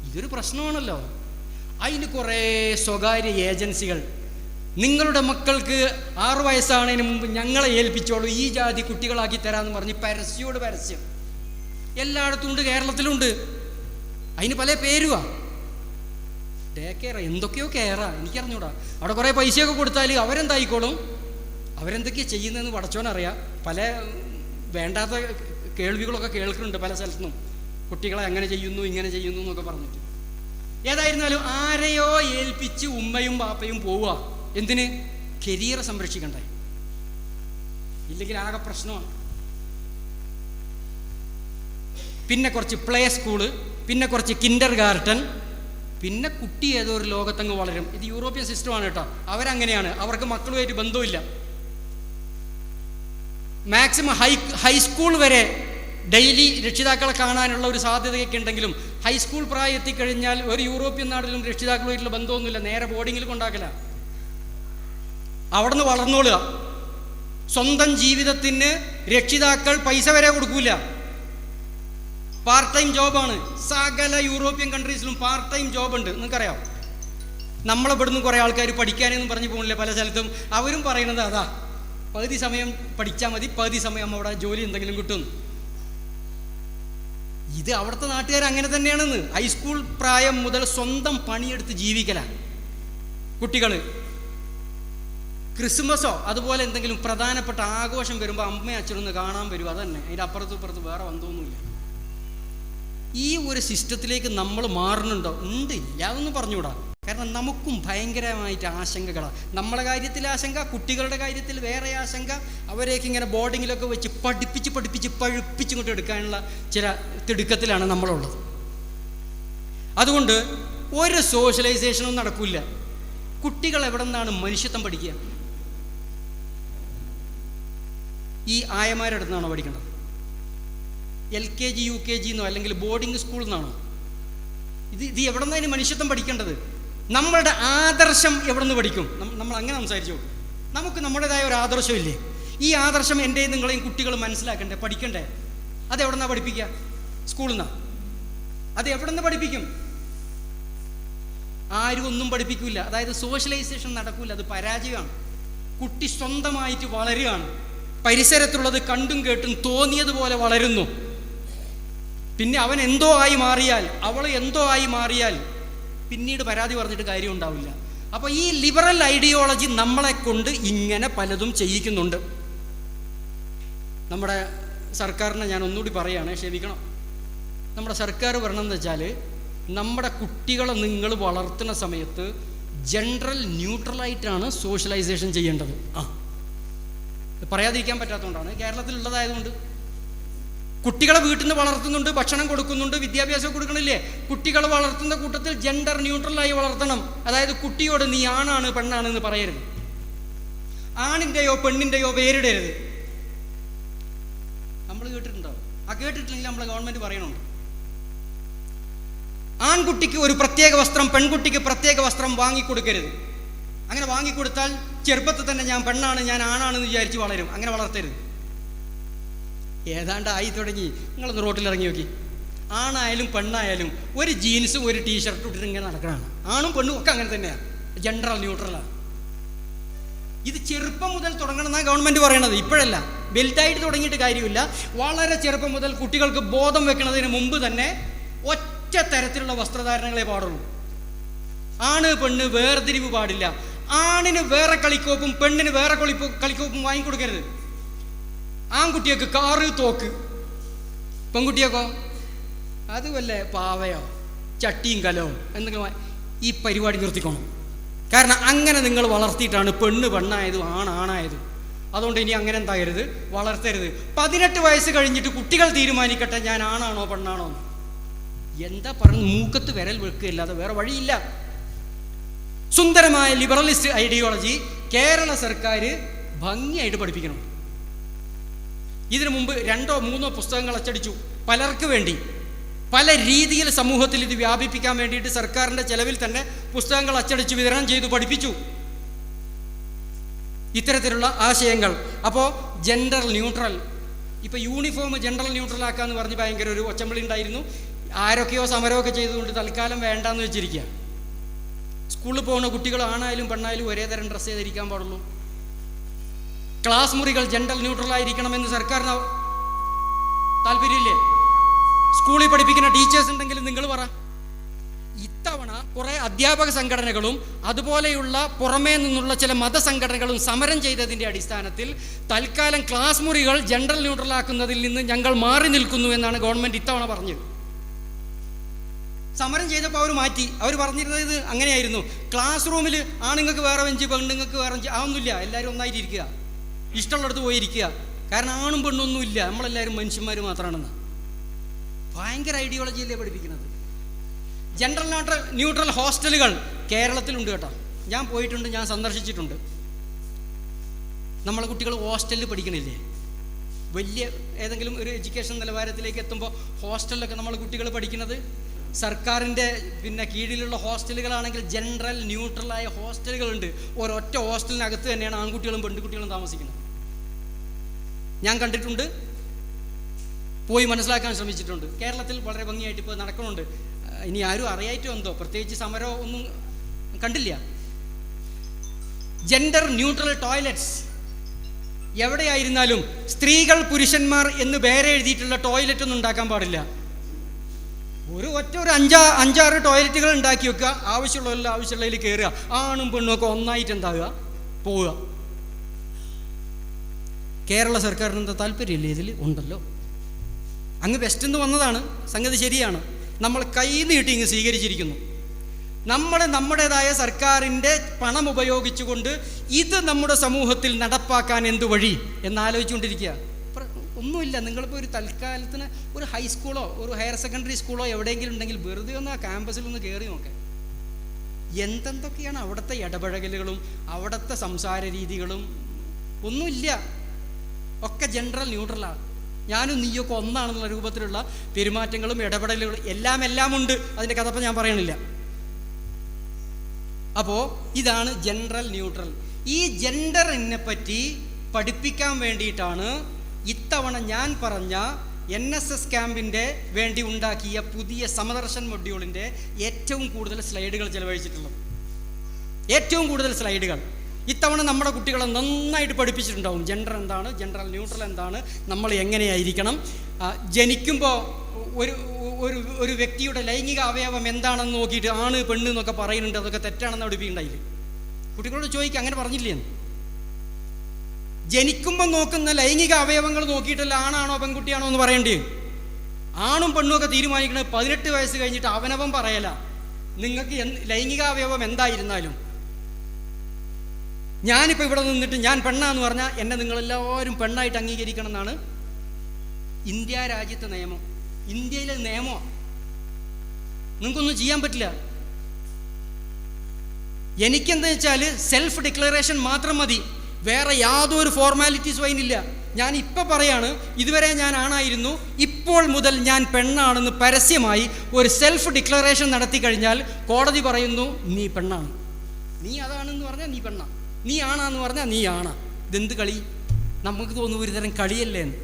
ഇതൊരു പ്രശ്നമാണല്ലോ. അതിന് കുറേ സ്വകാര്യ ഏജൻസികൾ, നിങ്ങളുടെ മക്കൾക്ക് 6 വയസ്സാണതിന് മുമ്പ് ഞങ്ങളെ ഏൽപ്പിച്ചോളൂ, ഈ ജാതി കുട്ടികളാക്കി തരാമെന്ന് പറഞ്ഞ് പരസ്യോട് പരസ്യം എല്ലായിടത്തും ഉണ്ട്, കേരളത്തിലുണ്ട്. അതിന് പല പേരുവാ. ഡേ കെയർ, എന്തൊക്കെയോ കെയറാ, എനിക്കറിഞ്ഞൂടാ. അവിടെ കുറേ പൈസയൊക്കെ കൊടുത്താൽ അവരെന്തായിക്കോളും, അവരെന്തൊക്കെയാണ് ചെയ്യുന്നതെന്ന് പടച്ചോനറിയാം. പല വേണ്ടാത്ത കേൾവികളൊക്കെ കേൾക്കുന്നുണ്ട് പല സ്ഥലത്തുനിന്നും. കുട്ടികളെ അങ്ങനെ ചെയ്യുന്നു ഇങ്ങനെ ചെയ്യുന്നു എന്നൊക്കെ പറഞ്ഞിട്ട്. ഏതായിരുന്നാലും ആരെയോ ഏൽപ്പിച്ച് ഉമ്മയും ബാപ്പയും പോവുക. എന്തിന്? കരിയർ സംരക്ഷിക്കണ്ടേ? ഇല്ലെങ്കിൽ ആകെ പ്രശ്നമാണ്. പിന്നെ കുറച്ച് പ്ലേ സ്കൂള്, പിന്നെ കുറച്ച് കിൻഡർ ഗാർട്ടൻ, പിന്നെ കുട്ടി ഏതോ ഒരു ലോകത്തങ്ങ് വളരും. ഇത് യൂറോപ്യൻ സിസ്റ്റമാണ് കേട്ടോ. അവരങ്ങനെയാണ്, അവർക്ക് മക്കളുമായിട്ട് ബന്ധമില്ല. മാക്സിമം ഹൈസ്കൂൾ വരെ ഡെയിലി രക്ഷിതാക്കളെ കാണാനുള്ള ഒരു സാധ്യതയൊക്കെ ഉണ്ടെങ്കിലും ഹൈസ്കൂൾ പ്രായം എത്തിക്കഴിഞ്ഞാൽ ഒരു യൂറോപ്യൻ നാട്ടിലും രക്ഷിതാക്കളുമായിട്ടുള്ള ബന്ധമൊന്നുമില്ല. നേരെ ബോർഡിങ്ങിൽ കൊണ്ടാക്കല. അവിടെ നിന്ന് വളർന്നോളുക. സ്വന്തം ജീവിതത്തിന് രക്ഷിതാക്കൾ പൈസ വരെ കൊടുക്കൂല. പാർട്ട് ടൈം ജോബാണ്. സകല യൂറോപ്യൻ കൺട്രീസിലും പാർട്ട് ടൈം ജോബുണ്ട്. നിങ്ങൾക്കറിയാം. നമ്മളിവിടുന്ന് കുറേ ആൾക്കാർ പഠിക്കാനെന്നും പറഞ്ഞു പോകുന്നില്ല പല സ്ഥലത്തും. അവരും പറയുന്നത് അതാ, പകുതി സമയം പഠിച്ചാൽ മതി, പകുതി സമയം അവിടെ ജോലി എന്തെങ്കിലും കിട്ടും. ഇത് അവിടുത്തെ നാട്ടുകാർ അങ്ങനെ തന്നെയാണെന്ന്. ഹൈസ്കൂൾ പ്രായം മുതൽ സ്വന്തം പണിയെടുത്ത് ജീവിക്കലാണ് കുട്ടികൾ. ക്രിസ്മസോ അതുപോലെ എന്തെങ്കിലും പ്രധാനപ്പെട്ട ആഘോഷം വരുമ്പോൾ അമ്മയും അച്ഛനൊന്ന് കാണാൻ വരും, അതന്നെ. അതിൻ്റെ അപ്പുറത്തും ഇപ്പുറത്ത് വേറെ ബന്ധമൊന്നുമില്ല. ഈ ഒരു സിസ്റ്റത്തിലേക്ക് നമ്മൾ മാറുന്നുണ്ടോ? ഉണ്ട്, ഇല്ല അതൊന്നും പറഞ്ഞുകൂടാ. കാരണം നമുക്കും ഭയങ്കരമായിട്ട് ആശങ്കകളാണ്. നമ്മളെ കാര്യത്തിൽ ആശങ്ക, കുട്ടികളുടെ കാര്യത്തിൽ വേറെ ആശങ്ക. അവരെയൊക്കെ ഇങ്ങനെ ബോർഡിങ്ങിലൊക്കെ വെച്ച് പഠിപ്പിച്ച് പഴുപ്പിച്ചിങ്ങോട്ട് എടുക്കാനുള്ള ചില തിടുക്കത്തിലാണ് നമ്മളുള്ളത്. അതുകൊണ്ട് ഒരു സോഷ്യലൈസേഷനും നടക്കില്ല. കുട്ടികൾ എവിടെ നിന്നാണ് മനുഷ്യത്വം പഠിക്കുക? ഈ ആയമാരുടെ നിന്നാണോ പഠിക്കേണ്ടത്? LKG UKG എന്നോ അല്ലെങ്കിൽ ബോർഡിംഗ് സ്കൂളിൽ നിന്നാണോ? ഇത് എവിടെ നിന്നാണ് മനുഷ്യത്വം പഠിക്കേണ്ടത്? നമ്മളുടെ ആദർശം എവിടെ നിന്ന് പഠിക്കും? നമ്മൾ അങ്ങനെ സംസാരിച്ചു. നമുക്ക് നമ്മുടേതായ ഒരു ആദർശമില്ലേ? ഈ ആദർശം എൻ്റെയും നിങ്ങളെയും കുട്ടികൾ മനസ്സിലാക്കണ്ടേ, പഠിക്കണ്ടേ? അത് എവിടെ നിന്നാണ് പഠിപ്പിക്കുക? സ്കൂളിൽ നിന്നാണ്. അത് എവിടെ നിന്ന് പഠിപ്പിക്കും? ആരും ഒന്നും പഠിപ്പിക്കില്ല. അതായത് സോഷ്യലൈസേഷൻ നടക്കില്ല, അത് പരാജയമാണ്. കുട്ടി സ്വന്തമായിട്ട് വളരുകയാണ്, പരിസരത്തുള്ളത് കണ്ടും കേട്ടും തോന്നിയതുപോലെ വളരുന്നു. പിന്നെ അവൻ എന്തോ ആയി മാറിയാൽ, അവൾ എന്തോ ആയി മാറിയാൽ പിന്നീട് പരാതി പറഞ്ഞിട്ട് കാര്യം ഉണ്ടാവില്ല. അപ്പോൾ ഈ ലിബറൽ ഐഡിയോളജി നമ്മളെ കൊണ്ട് ഇങ്ങനെ പലതും ചെയ്യിക്കുന്നുണ്ട്. നമ്മുടെ സർക്കാരിനെ ഞാൻ ഒന്നുകൂടി പറയുകയാണ്, ക്ഷമിക്കണം. നമ്മുടെ സർക്കാർ പറയണമെന്ന് വെച്ചാൽ, നമ്മുടെ കുട്ടികളെ നിങ്ങൾ വളർത്തുന്ന സമയത്ത് ജനറൽ ന്യൂട്രലായിട്ടാണ് സോഷ്യലൈസേഷൻ ചെയ്യേണ്ടത്. പറയാതിരിക്കാൻ പറ്റാത്തതുകൊണ്ടാണ്, കേരളത്തിലുള്ളതായതുകൊണ്ട്. കുട്ടികളെ വീട്ടിൽ നിന്ന് വളർത്തുന്നുണ്ട്, ഭക്ഷണം കൊടുക്കുന്നുണ്ട്, വിദ്യാഭ്യാസം കൊടുക്കണില്ലേ? കുട്ടികളെ വളർത്തുന്ന കൂട്ടത്തിൽ ജെൻഡർ ന്യൂട്രലായി വളർത്തണം. അതായത് കുട്ടിയോട് നീ ആണാണ് പെണ്ണാണ് എന്ന് പറയരുത്, ആണിൻ്റെയോ പെണ്ണിൻ്റെയോ പേരിടരുത്. നമ്മൾ കേട്ടിട്ടുണ്ടോ? കേട്ടിട്ടില്ലെങ്കിൽ നമ്മളെ ഗവൺമെൻറ് പറയണുണ്ട്. ആൺകുട്ടിക്ക് ഒരു പ്രത്യേക വസ്ത്രം, പെൺകുട്ടിക്ക് പ്രത്യേക വസ്ത്രം വാങ്ങിക്കൊടുക്കരുത്. അങ്ങനെ വാങ്ങിക്കൊടുത്താൽ ചെറുപ്പത്തിൽ തന്നെ ഞാൻ പെണ്ണാണ് ഞാൻ ആണാണെന്ന് വിചാരിച്ച് വളരും. അങ്ങനെ വളർത്തരുത്. ഏതാണ്ട് ആയി തുടങ്ങി. നിങ്ങളൊന്ന് റോട്ടിലിറങ്ങി നോക്കി, ആണായാലും പെണ്ണായാലും ഒരു ജീൻസും ഒരു ടീഷർട്ടും ഇട്ടിട്ട് ഇങ്ങനെ നടക്കണതാണ്. ആണും പെണ്ണും ഒക്കെ അങ്ങനെ തന്നെയാണ്, ജെൻഡർ ന്യൂട്രലാണ്. ഇത് ചെറുപ്പം മുതൽ തുടങ്ങണമെന്നാണ് ഗവൺമെൻറ് പറയണത്. ഇപ്പോഴല്ല, വലുതായിട്ട് തുടങ്ങിയിട്ട് കാര്യമില്ല. വളരെ ചെറുപ്പം മുതൽ കുട്ടികൾക്ക് ബോധം വെക്കുന്നതിന് മുമ്പ് തന്നെ ഒറ്റ തരത്തിലുള്ള വസ്ത്രധാരണങ്ങളെ പാടുള്ളൂ. ആണ് പെണ്ണ് വേർതിരിവ് പാടില്ല. ആണിന് വേറെ കളിക്കോപ്പും പെണ്ണിന് വേറെ കളിക്കോപ്പും വാങ്ങിക്കൊടുക്കരുത്. ആൺകുട്ടിയൊക്കെ കാറ് തോക്ക്, പെൺകുട്ടിയൊക്കെ അത് വല്ല പാവയോ ചട്ടിയും കലോ എന്തെങ്കിലും. ഈ പരിപാടി നിർത്തിക്കണം. കാരണം അങ്ങനെ നിങ്ങൾ വളർത്തിയിട്ടാണ് പെണ്ണ് പെണ്ണായതും ആണായതും. അതുകൊണ്ട് ഇനി അങ്ങനെ എന്താകരുത്, വളർത്തരുത്. 18 വയസ്സ് കഴിഞ്ഞിട്ട് കുട്ടികൾ തീരുമാനിക്കട്ടെ ഞാൻ ആണാണോ പെണ്ണാണോ. എന്താ പറയുന്നത്? മൂക്കത്ത് വിരൽ വെക്കുകയല്ലാതെ വേറെ വഴിയില്ല. സുന്ദരമായ ലിബറലിസ്റ്റ് ഐഡിയോളജി കേരള സർക്കാർ ഭംഗിയായിട്ട് പഠിപ്പിക്കണം. ഇതിനു മുമ്പ് 2 or 3 പുസ്തകങ്ങൾ അച്ചടിച്ചു പലർക്ക് വേണ്ടി. പല രീതിയിൽ സമൂഹത്തിൽ ഇത് വ്യാപിപ്പിക്കാൻ വേണ്ടിയിട്ട് സർക്കാരിൻ്റെ ചെലവിൽ തന്നെ പുസ്തകങ്ങൾ അച്ചടിച്ച് വിതരണം ചെയ്തു പഠിപ്പിച്ചു ഇത്തരത്തിലുള്ള ആശയങ്ങൾ. അപ്പോൾ ജെൻഡർ ന്യൂട്രൽ, ഇപ്പോൾ യൂണിഫോം ജെൻഡർ ന്യൂട്രൽ ആക്കാന്ന് പറഞ്ഞ് ഭയങ്കര ഒരു ഒച്ചമ്പളി ഉണ്ടായിരുന്നു. ആരൊക്കെയോ സമരമൊക്കെ ചെയ്തുകൊണ്ട് തൽക്കാലം വേണ്ടാന്ന് വെച്ചിരിക്കുക. സ്കൂളിൽ പോകുന്ന കുട്ടികൾ ആണായാലും പെണ്ണായാലും ഒരേ തരം ഡ്രസ്സേ ധരിക്കാൻ പാടുള്ളൂ. ക്ലാസ് മുറികൾ ജെൻഡർ ന്യൂട്രലായിരിക്കണമെന്ന് സർക്കാരിന് താല്പര്യമില്ലേ? സ്കൂളിൽ പഠിപ്പിക്കുന്ന ടീച്ചേഴ്സ് ഉണ്ടെങ്കിൽ നിങ്ങൾ പറ. ഇത്തവണ കുറേ അധ്യാപക സംഘടനകളും അതുപോലെയുള്ള പുറമേ നിന്നുള്ള ചില മതസംഘടനകളും സമരം ചെയ്തതിൻ്റെ അടിസ്ഥാനത്തിൽ തൽക്കാലം ക്ലാസ് മുറികൾ ജെൻഡർ ന്യൂട്രലാക്കുന്നതിൽ നിന്ന് ഞങ്ങൾ മാറി നിൽക്കുന്നു എന്നാണ് ഗവൺമെൻറ് ഇത്തവണ പറഞ്ഞത്. സമരം ചെയ്തപ്പോൾ അവർ മാറ്റി. അവർ പറഞ്ഞിരുന്നത് ഇത് അങ്ങനെയായിരുന്നു, ക്ലാസ് റൂമിൽ ആണുങ്ങൾക്ക് വേറെ ബെഞ്ച് പെണ്ണുങ്ങൾക്ക് വേറെ ബെഞ്ച്, അതൊന്നുമില്ല, എല്ലാവരും ഒന്നായിട്ട് ഇരിക്കുക, ഇഷ്ടമുള്ളിടത്ത് പോയിരിക്കുക. കാരണം ആണും പെണ്ണൊന്നുമില്ല, നമ്മളെല്ലാവരും മനുഷ്യന്മാർ മാത്രമാണെന്ന്. ഭയങ്കര ഐഡിയോളജിയല്ലേ പഠിപ്പിക്കുന്നത്. ജെൻഡർ ന്യൂട്രൽ ഹോസ്റ്റലുകൾ കേരളത്തിലുണ്ട് കേട്ടോ. ഞാൻ പോയിട്ടുണ്ട്, ഞാൻ സന്ദർശിച്ചിട്ടുണ്ട്. നമ്മളെ കുട്ടികൾ ഹോസ്റ്റലിൽ പഠിക്കണില്ലേ? വലിയ ഏതെങ്കിലും ഒരു എഡ്യൂക്കേഷൻ നിലവാരത്തിലേക്ക് എത്തുമ്പോൾ ഹോസ്റ്റലിലൊക്കെ നമ്മളെ കുട്ടികൾ പഠിക്കുന്നത് സർക്കാരിൻ്റെ കീഴിലുള്ള ഹോസ്റ്റലുകളാണെങ്കിൽ ജനറൽ ന്യൂട്രലായ ഹോസ്റ്റലുകളുണ്ട്. ഒരൊറ്റ ഹോസ്റ്റലിനകത്ത് തന്നെയാണ് ആൺകുട്ടികളും പെൺകുട്ടികളും താമസിക്കുന്നത്. ഞാൻ കണ്ടിട്ടുണ്ട്, പോയി മനസ്സിലാക്കാൻ ശ്രമിച്ചിട്ടുണ്ട്. കേരളത്തിൽ വളരെ ഭംഗിയായിട്ട് ഇപ്പോൾ നടക്കുന്നുണ്ട്. ഇനി ആരും അറിയായിട്ടോ എന്തോ, പ്രത്യേകിച്ച് സമരമോ ഒന്നും കണ്ടില്ല. ജെൻഡർ ന്യൂട്രൽ ടോയ്ലറ്റ്സ് എവിടെയായിരുന്നാലും സ്ത്രീകൾ പുരുഷന്മാർ എന്ന് പേരെ എഴുതിയിട്ടുള്ള ടോയ്ലറ്റ് ഒന്നും ഉണ്ടാക്കാൻ പാടില്ല. ഒരു 5-6 ടോയ്ലറ്റുകൾ ഉണ്ടാക്കി വെക്കുക, ആവശ്യമുള്ളതിൽ കയറുക, ആണും പെണ്ണും ഒക്കെ ഒന്നായിട്ട് എന്താകുക, പോവുക. കേരള സർക്കാരിന് എന്താ താല്പര്യമില്ലേ? ഇതിൽ ഉണ്ടല്ലോ. അങ്ങ് വെസ്റ്റ് നിന്ന് വന്നതാണ് സംഗതി, ശരിയാണ്. നമ്മൾ കൈ നീട്ടി ഇങ്ങ് സ്വീകരിച്ചിരിക്കുന്നു. നമ്മൾ നമ്മുടേതായ സർക്കാരിൻ്റെ പണം ഉപയോഗിച്ചുകൊണ്ട് ഇത് നമ്മുടെ സമൂഹത്തിൽ നടപ്പാക്കാൻ എന്തു വഴി എന്നാലോചിച്ചുകൊണ്ടിരിക്കുക. ഒന്നുമില്ല. നിങ്ങളിപ്പോൾ ഒരു തൽക്കാലത്തിന് ഒരു ഹൈസ്കൂളോ ഒരു ഹയർ സെക്കൻഡറി സ്കൂളോ എവിടെയെങ്കിലും ഉണ്ടെങ്കിൽ വെറുതെ ഒന്ന് ആ ക്യാമ്പസിലൊന്ന് കയറി നോക്കാം. എന്തെന്തൊക്കെയാണ് അവിടുത്തെ ഇടപഴകലുകളും അവിടുത്തെ സംസാര രീതികളും. ഒന്നുമില്ല, ഒക്കെ ജനറൽ ന്യൂട്രലാണ്. ഞാനും നീയൊക്കെ ഒന്നാണെന്നുള്ള രൂപത്തിലുള്ള പെരുമാറ്റങ്ങളും ഇടപെടലുകളും എല്ലാം ഉണ്ട്. അതിൻ്റെ കഥപ്പം ഞാൻ പറയണില്ല. അപ്പോൾ ഇതാണ് ജനറൽ ന്യൂട്രൽ. ഈ ജെൻഡറിനെ പറ്റി പഠിപ്പിക്കാൻ വേണ്ടിയിട്ടാണ് ഇത്തവണ ഞാൻ പറഞ്ഞ NSS ക്യാമ്പിൻ്റെ വേണ്ടി ഉണ്ടാക്കിയ പുതിയ സമദർശൻ മൊഡ്യൂളിൻ്റെ ഏറ്റവും കൂടുതൽ സ്ലൈഡുകൾ ചെലവഴിച്ചിട്ടുള്ളത്. ഏറ്റവും കൂടുതൽ സ്ലൈഡുകൾ ഇത്തവണ നമ്മുടെ കുട്ടികളെ നന്നായിട്ട് പഠിപ്പിച്ചിട്ടുണ്ടാവും. ജെൻഡർ എന്താണ്, ജനറൽ ന്യൂട്രൽ എന്താണ്, നമ്മൾ എങ്ങനെയായിരിക്കണം, ജനിക്കുമ്പോൾ ഒരു വ്യക്തിയുടെ ലൈംഗിക അവയവം എന്താണെന്ന് നോക്കിയിട്ട് ആണ് പെണ്ണ് എന്നൊക്കെ പറയുന്നുണ്ട്. അതൊക്കെ തെറ്റാണെന്ന് പഠിപ്പിക്കുന്നുണ്ടായില്ലേ? കുട്ടികളോട് ചോദിക്കുക, അങ്ങനെ പറഞ്ഞില്ലേ? ജനിക്കുമ്പോൾ നോക്കുന്ന ലൈംഗിക അവയവങ്ങൾ നോക്കിയിട്ടല്ല ആണാണോ പെൺകുട്ടിയാണോ എന്ന് പറയേണ്ടേ. ആണും പെണ്ണും ഒക്കെ തീരുമാനിക്കുന്നത് 18 വയസ്സ് കഴിഞ്ഞിട്ട് അവനവൻ പറയല. നിങ്ങൾക്ക് ലൈംഗികാവയവം എന്തായിരുന്നാലും, ഞാനിപ്പോൾ ഇവിടെ നിന്നിട്ട് ഞാൻ പെണ്ണാന്ന് പറഞ്ഞാൽ എന്നെ നിങ്ങളെല്ലാവരും പെണ്ണായിട്ട് അംഗീകരിക്കണം എന്നാണ് ഇന്ത്യ രാജ്യത്തെ നിയമം. ഇന്ത്യയിലെ നിയമമാണ്. നിങ്ങൾക്കൊന്നും ചെയ്യാൻ പറ്റില്ല. എനിക്കെന്താ വെച്ചാൽ സെൽഫ് ഡിക്ലറേഷൻ മാത്രം മതി, വേറെ യാതൊരു ഫോർമാലിറ്റീസും അതിനില്ല. ഞാൻ ഇപ്പം പറയാണ്, ഇതുവരെ ഞാൻ ആണായിരുന്നു, ഇപ്പോൾ മുതൽ ഞാൻ പെണ്ണാണെന്ന് പരസ്യമായി ഒരു സെൽഫ് ഡിക്ലറേഷൻ നടത്തി കഴിഞ്ഞാൽ കോടതി പറയുന്നു നീ പെണ്ണാണ്. നീ അതാണെന്ന് പറഞ്ഞാൽ നീ പെണ്ണാ, നീ ആണാന്ന് പറഞ്ഞാൽ നീ ആണാ. ഇതെന്ത് കളി? നമുക്ക് തോന്നുന്നു ഒരുതരം കളിയല്ലേ എന്ന്.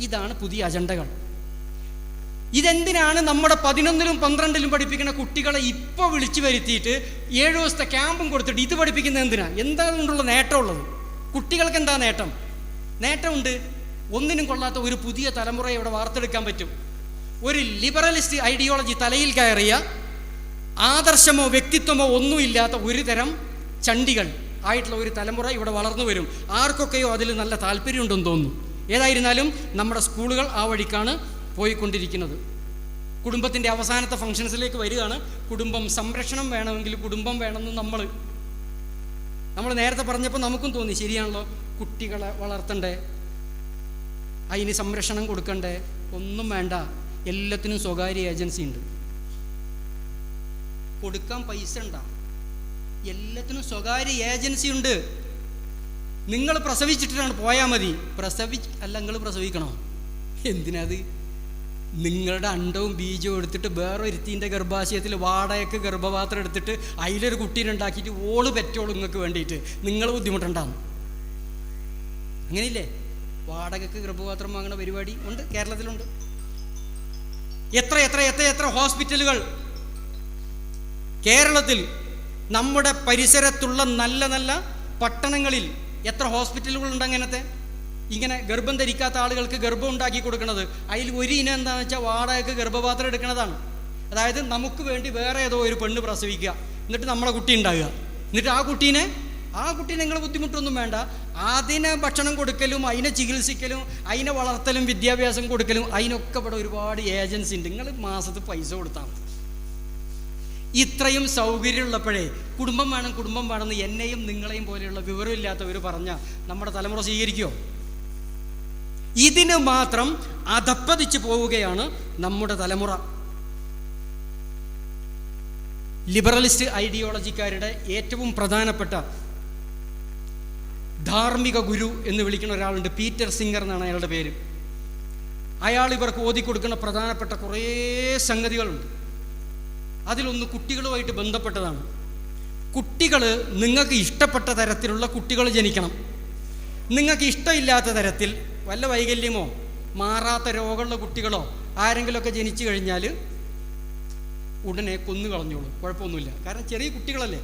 ഇതാണ് പുതിയ അജണ്ടകൾ. ഇതെന്തിനാണ് നമ്മുടെ 11ലും 12ലും പഠിപ്പിക്കുന്ന കുട്ടികളെ ഇപ്പോൾ വിളിച്ചു വരുത്തിയിട്ട് 7 ദിവസത്തെ ക്യാമ്പും കൊടുത്തിട്ട് ഇത് പഠിപ്പിക്കുന്നത് എന്തിനാ? എന്താ കൊണ്ടുള്ള നേട്ടമുള്ളത്? കുട്ടികൾക്ക് എന്താ നേട്ടം? നേട്ടമുണ്ട്. ഒന്നിനും കൊള്ളാത്ത ഒരു പുതിയ തലമുറയെ ഇവിടെ വാർത്തെടുക്കാൻ പറ്റും. ഒരു ലിബറലിസ്റ്റ് ഐഡിയോളജി തലയിൽ കയറിയ, ആദർശമോ വ്യക്തിത്വമോ ഒന്നുമില്ലാത്ത ഒരു തരം ചണ്ടികൾ ആയിട്ടുള്ള ഒരു തലമുറ ഇവിടെ വളർന്നു വരും. ആർക്കൊക്കെയോ അതിൽ നല്ല താല്പര്യമുണ്ടെന്ന് തോന്നുന്നു. ഏതായിരുന്നാലും നമ്മുടെ സ്കൂളുകൾ ആ വഴിക്കാണ് പോയിക്കൊണ്ടിരിക്കുന്നത്. കുടുംബത്തിൻ്റെ അവസാനത്തെ ഫങ്ഷൻസിലേക്ക് വരികയാണ്. കുടുംബം സംരക്ഷണം വേണമെങ്കിൽ കുടുംബം വേണമെന്ന് നമ്മൾ നേരത്തെ പറഞ്ഞപ്പോൾ നമുക്കും തോന്നി, ശരിയാണല്ലോ, കുട്ടികളെ വളർത്തണ്ടേ, അതിന് സംരക്ഷണം കൊടുക്കണ്ടേ? ഒന്നും വേണ്ട, എല്ലാത്തിനും സ്വകാര്യ ഏജൻസി ഉണ്ട്. കൊടുക്കാൻ പൈസ ഉണ്ടാ, എല്ലാത്തിനും സ്വകാര്യ ഏജൻസി ഉണ്ട്. നിങ്ങൾ പ്രസവിച്ചിട്ടാണ് പോയാൽ മതി. അല്ല, നിങ്ങൾ പ്രസവിക്കണോ? എന്തിനത്? നിങ്ങളുടെ അണ്ടവും ബീജവും എടുത്തിട്ട് വേറൊരുത്തിൻ്റെ ഗർഭാശയത്തിൽ വാടകയ്ക്ക് ഗർഭപാത്രം എടുത്തിട്ട് അതിലൊരു കുട്ടീനെ ഉണ്ടാക്കിയിട്ട് ഓള് പെറ്റോളൂ നിങ്ങൾക്ക് വേണ്ടിയിട്ട്. നിങ്ങൾ ബുദ്ധിമുട്ടുണ്ടാകും. അങ്ങനെയില്ലേ? വാടകയ്ക്ക് ഗർഭപാത്രം വാങ്ങുന്ന പരിപാടി ഉണ്ട്, കേരളത്തിലുണ്ട്. എത്ര എത്ര എത്ര എത്ര ഹോസ്പിറ്റലുകൾ കേരളത്തിൽ, നമ്മുടെ പരിസരത്തുള്ള നല്ല നല്ല പട്ടണങ്ങളിൽ എത്ര ഹോസ്പിറ്റലുകളുണ്ട് അങ്ങനത്തെ? ഇങ്ങനെ ഗർഭം ധരിക്കാത്ത ആളുകൾക്ക് ഗർഭം ഉണ്ടാക്കി കൊടുക്കുന്നത്. അതിൽ ഒരു ഇനം എന്താണെന്ന് വെച്ചാൽ വാടകയ്ക്ക് ഗർഭപാത്രം എടുക്കുന്നതാണ്. അതായത് നമുക്ക് വേണ്ടി വേറെ ഏതോ ഒരു പെണ്ണ് പ്രസവിക്കുക, എന്നിട്ട് നമ്മളെ കുട്ടി ഉണ്ടാകുക, എന്നിട്ട് ആ കുട്ടീനെ നിങ്ങൾ ബുദ്ധിമുട്ടൊന്നും വേണ്ട, അതിനെ ഭക്ഷണം കൊടുക്കലും അതിനെ ചികിത്സിക്കലും അതിനെ വളർത്തലും വിദ്യാഭ്യാസം കൊടുക്കലും അതിനൊക്കെ ഇവിടെ ഒരുപാട് ഏജൻസി ഉണ്ട്. നിങ്ങൾ മാസത്തിൽ പൈസ കൊടുത്താൽ മതി. ഇത്രയും സൗകര്യമുള്ളപ്പോഴേ കുടുംബം വേണമെന്ന് എന്നെയും നിങ്ങളെയും പോലെയുള്ള വിവരമില്ലാത്തവർ പറഞ്ഞാൽ നമ്മുടെ തലമുറ സ്വീകരിക്കുമോ? ഇതിന് മാത്രം അധപ്പതിച്ചു പോവുകയാണ് നമ്മുടെ തലമുറ. ലിബറലിസ്റ്റ് ഐഡിയോളജിക്കാരുടെ ഏറ്റവും പ്രധാനപ്പെട്ട ധാർമ്മിക ഗുരു എന്ന് വിളിക്കുന്ന ഒരാളുണ്ട്, പീറ്റർ സിംഗർ എന്നാണ് അയാളുടെ പേര്. അയാൾ ഇവർക്ക് ഓതിക്കൊടുക്കുന്ന പ്രധാനപ്പെട്ട കുറേ സംഗതികളുണ്ട്. അതിലൊന്ന് കുട്ടികളുമായിട്ട് ബന്ധപ്പെട്ടതാണ്. കുട്ടികൾ, നിങ്ങൾക്ക് ഇഷ്ടപ്പെട്ട തരത്തിലുള്ള കുട്ടികൾ ജനിക്കണം. നിങ്ങൾക്ക് ഇഷ്ടമില്ലാത്ത തരത്തിൽ വല്ല വൈകല്യമോ മാറാത്ത രോഗമുള്ള കുട്ടികളോ ആരെങ്കിലുമൊക്കെ ജനിച്ചു കഴിഞ്ഞാൽ ഉടനെ കൊന്നു കളഞ്ഞോളൂ, കുഴപ്പമൊന്നുമില്ല. കാരണം ചെറിയ കുട്ടികളല്ലേ,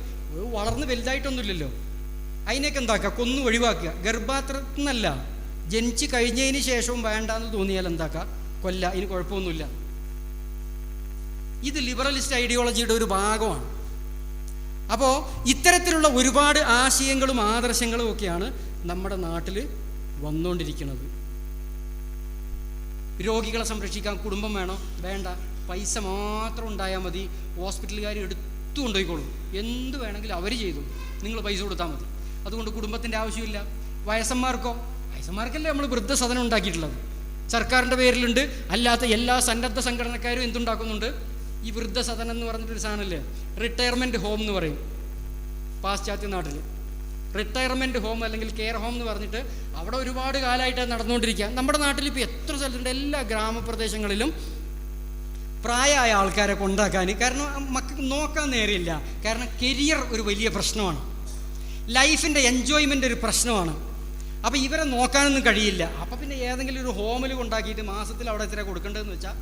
വളർന്ന് വലുതായിട്ടൊന്നുമില്ലല്ലോ. അതിനൊക്കെ എന്താക്കുക? കൊന്നു ഒഴിവാക്കുക. ഗർഭാത്രത്തിൽ നിന്നല്ല, ജനിച്ച് കഴിഞ്ഞതിന് ശേഷവും വേണ്ടാന്ന് തോന്നിയാൽ എന്താക്കുക? കൊല്ല, അതിന് കുഴപ്പമൊന്നുമില്ല. ഇത് ലിബറലിസ്റ്റ് ഐഡിയോളജിയുടെ ഒരു ഭാഗമാണ്. അപ്പോൾ ഇത്തരത്തിലുള്ള ഒരുപാട് ആശയങ്ങളും ആദർശങ്ങളും ഒക്കെയാണ് നമ്മുടെ നാട്ടിൽ വന്നുകൊണ്ടിരിക്കുന്നത്. രോഗികളെ സംരക്ഷിക്കാൻ കുടുംബം വേണോ? വേണ്ട, പൈസ മാത്രം ഉണ്ടായാൽ മതി. ഹോസ്പിറ്റലുകാർ എടുത്തു കൊണ്ടുപോയിക്കോളും, എന്ത് വേണമെങ്കിലും അവർ ചെയ്തു, നിങ്ങൾ പൈസ കൊടുത്താൽ മതി. അതുകൊണ്ട് കുടുംബത്തിൻ്റെ ആവശ്യമില്ല. വയസ്സന്മാർക്കല്ലേ നമ്മൾ വൃദ്ധസദനം ഉണ്ടാക്കിയിട്ടുള്ളത്, സർക്കാരിൻ്റെ പേരിലുണ്ട്. അല്ലാത്ത എല്ലാ സന്നദ്ധ സംഘടനക്കാരും എന്തുണ്ടാക്കുന്നുണ്ട്? ഈ വൃദ്ധസദനം എന്ന് പറഞ്ഞിട്ടൊരു സാധനമല്ലേ, റിട്ടയർമെൻറ്റ് ഹോം എന്ന് പറയും പാശ്ചാത്യ നാട്ടിൽ. റിട്ടയർമെൻറ്റ് ഹോം അല്ലെങ്കിൽ കെയർ ഹോം എന്ന് പറഞ്ഞിട്ട് അവിടെ ഒരുപാട് കാലമായിട്ട് നടന്നുകൊണ്ടിരിക്കുക. നമ്മുടെ നാട്ടിൽ ഇപ്പോൾ എത്ര സ്ഥലത്തുണ്ട്, എല്ലാ ഗ്രാമപ്രദേശങ്ങളിലും പ്രായമായ ആൾക്കാരെ കൊണ്ടാക്കാൻ. കാരണം മക്കൾക്ക് നോക്കാൻ നേരെയില്ല. കാരണം കരിയർ ഒരു വലിയ പ്രശ്നമാണ്, ലൈഫിൻ്റെ എൻജോയ്മെൻ്റ് ഒരു പ്രശ്നമാണ്. അപ്പോൾ ഇവരെ നോക്കാനൊന്നും കഴിയില്ല. അപ്പോൾ പിന്നെ ഏതെങ്കിലും ഒരു ഹോമിൽ കൊണ്ടാക്കിയിട്ട് മാസത്തിൽ അവിടെ എത്ര കൊടുക്കേണ്ടതെന്ന് വെച്ചാൽ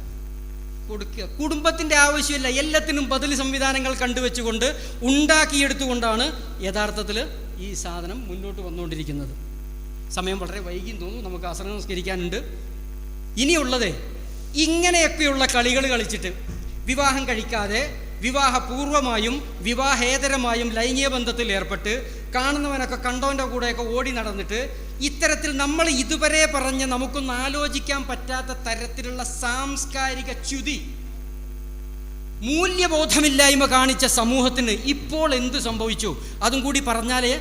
കൊടുക്കുക. കുടുംബത്തിൻ്റെ ആവശ്യമില്ല, എല്ലാത്തിനും ബദൽ സംവിധാനങ്ങൾ കണ്ടുവെച്ചുകൊണ്ട് ഉണ്ടാക്കിയെടുത്തുകൊണ്ടാണ് യഥാർത്ഥത്തിൽ ഈ സാധനം മുന്നോട്ട് വന്നുകൊണ്ടിരിക്കുന്നത്. സമയം വളരെ വൈകിയും തോന്നുന്നു, നമുക്ക് അസർ നമസ്കരിക്കാനുണ്ട്. ഇനിയുള്ളത് ഇങ്ങനെയൊക്കെയുള്ള കളികൾ കളിച്ചിട്ട് വിവാഹം കഴിക്കാതെ വിവാഹപൂർവമായും വിവാഹേതരമായും ലൈംഗിക ബന്ധത്തിൽ ഏർപ്പെട്ട് കാണുന്നവനൊക്കെ കണ്ടവൻ്റെ കൂടെയൊക്കെ ഓടി നടന്നിട്ട് ഇത്തരത്തിൽ നമ്മൾ ഇതുവരെ പറഞ്ഞ് നമുക്കൊന്നും ആലോചിക്കാൻ പറ്റാത്ത തരത്തിലുള്ള സാംസ്കാരിക ച്യുതി, മൂല്യബോധമില്ലായ്മ കാണിച്ച സമൂഹത്തിന് ഇപ്പോൾ എന്ത് സംഭവിച്ചു അതും കൂടി പറഞ്ഞാലേ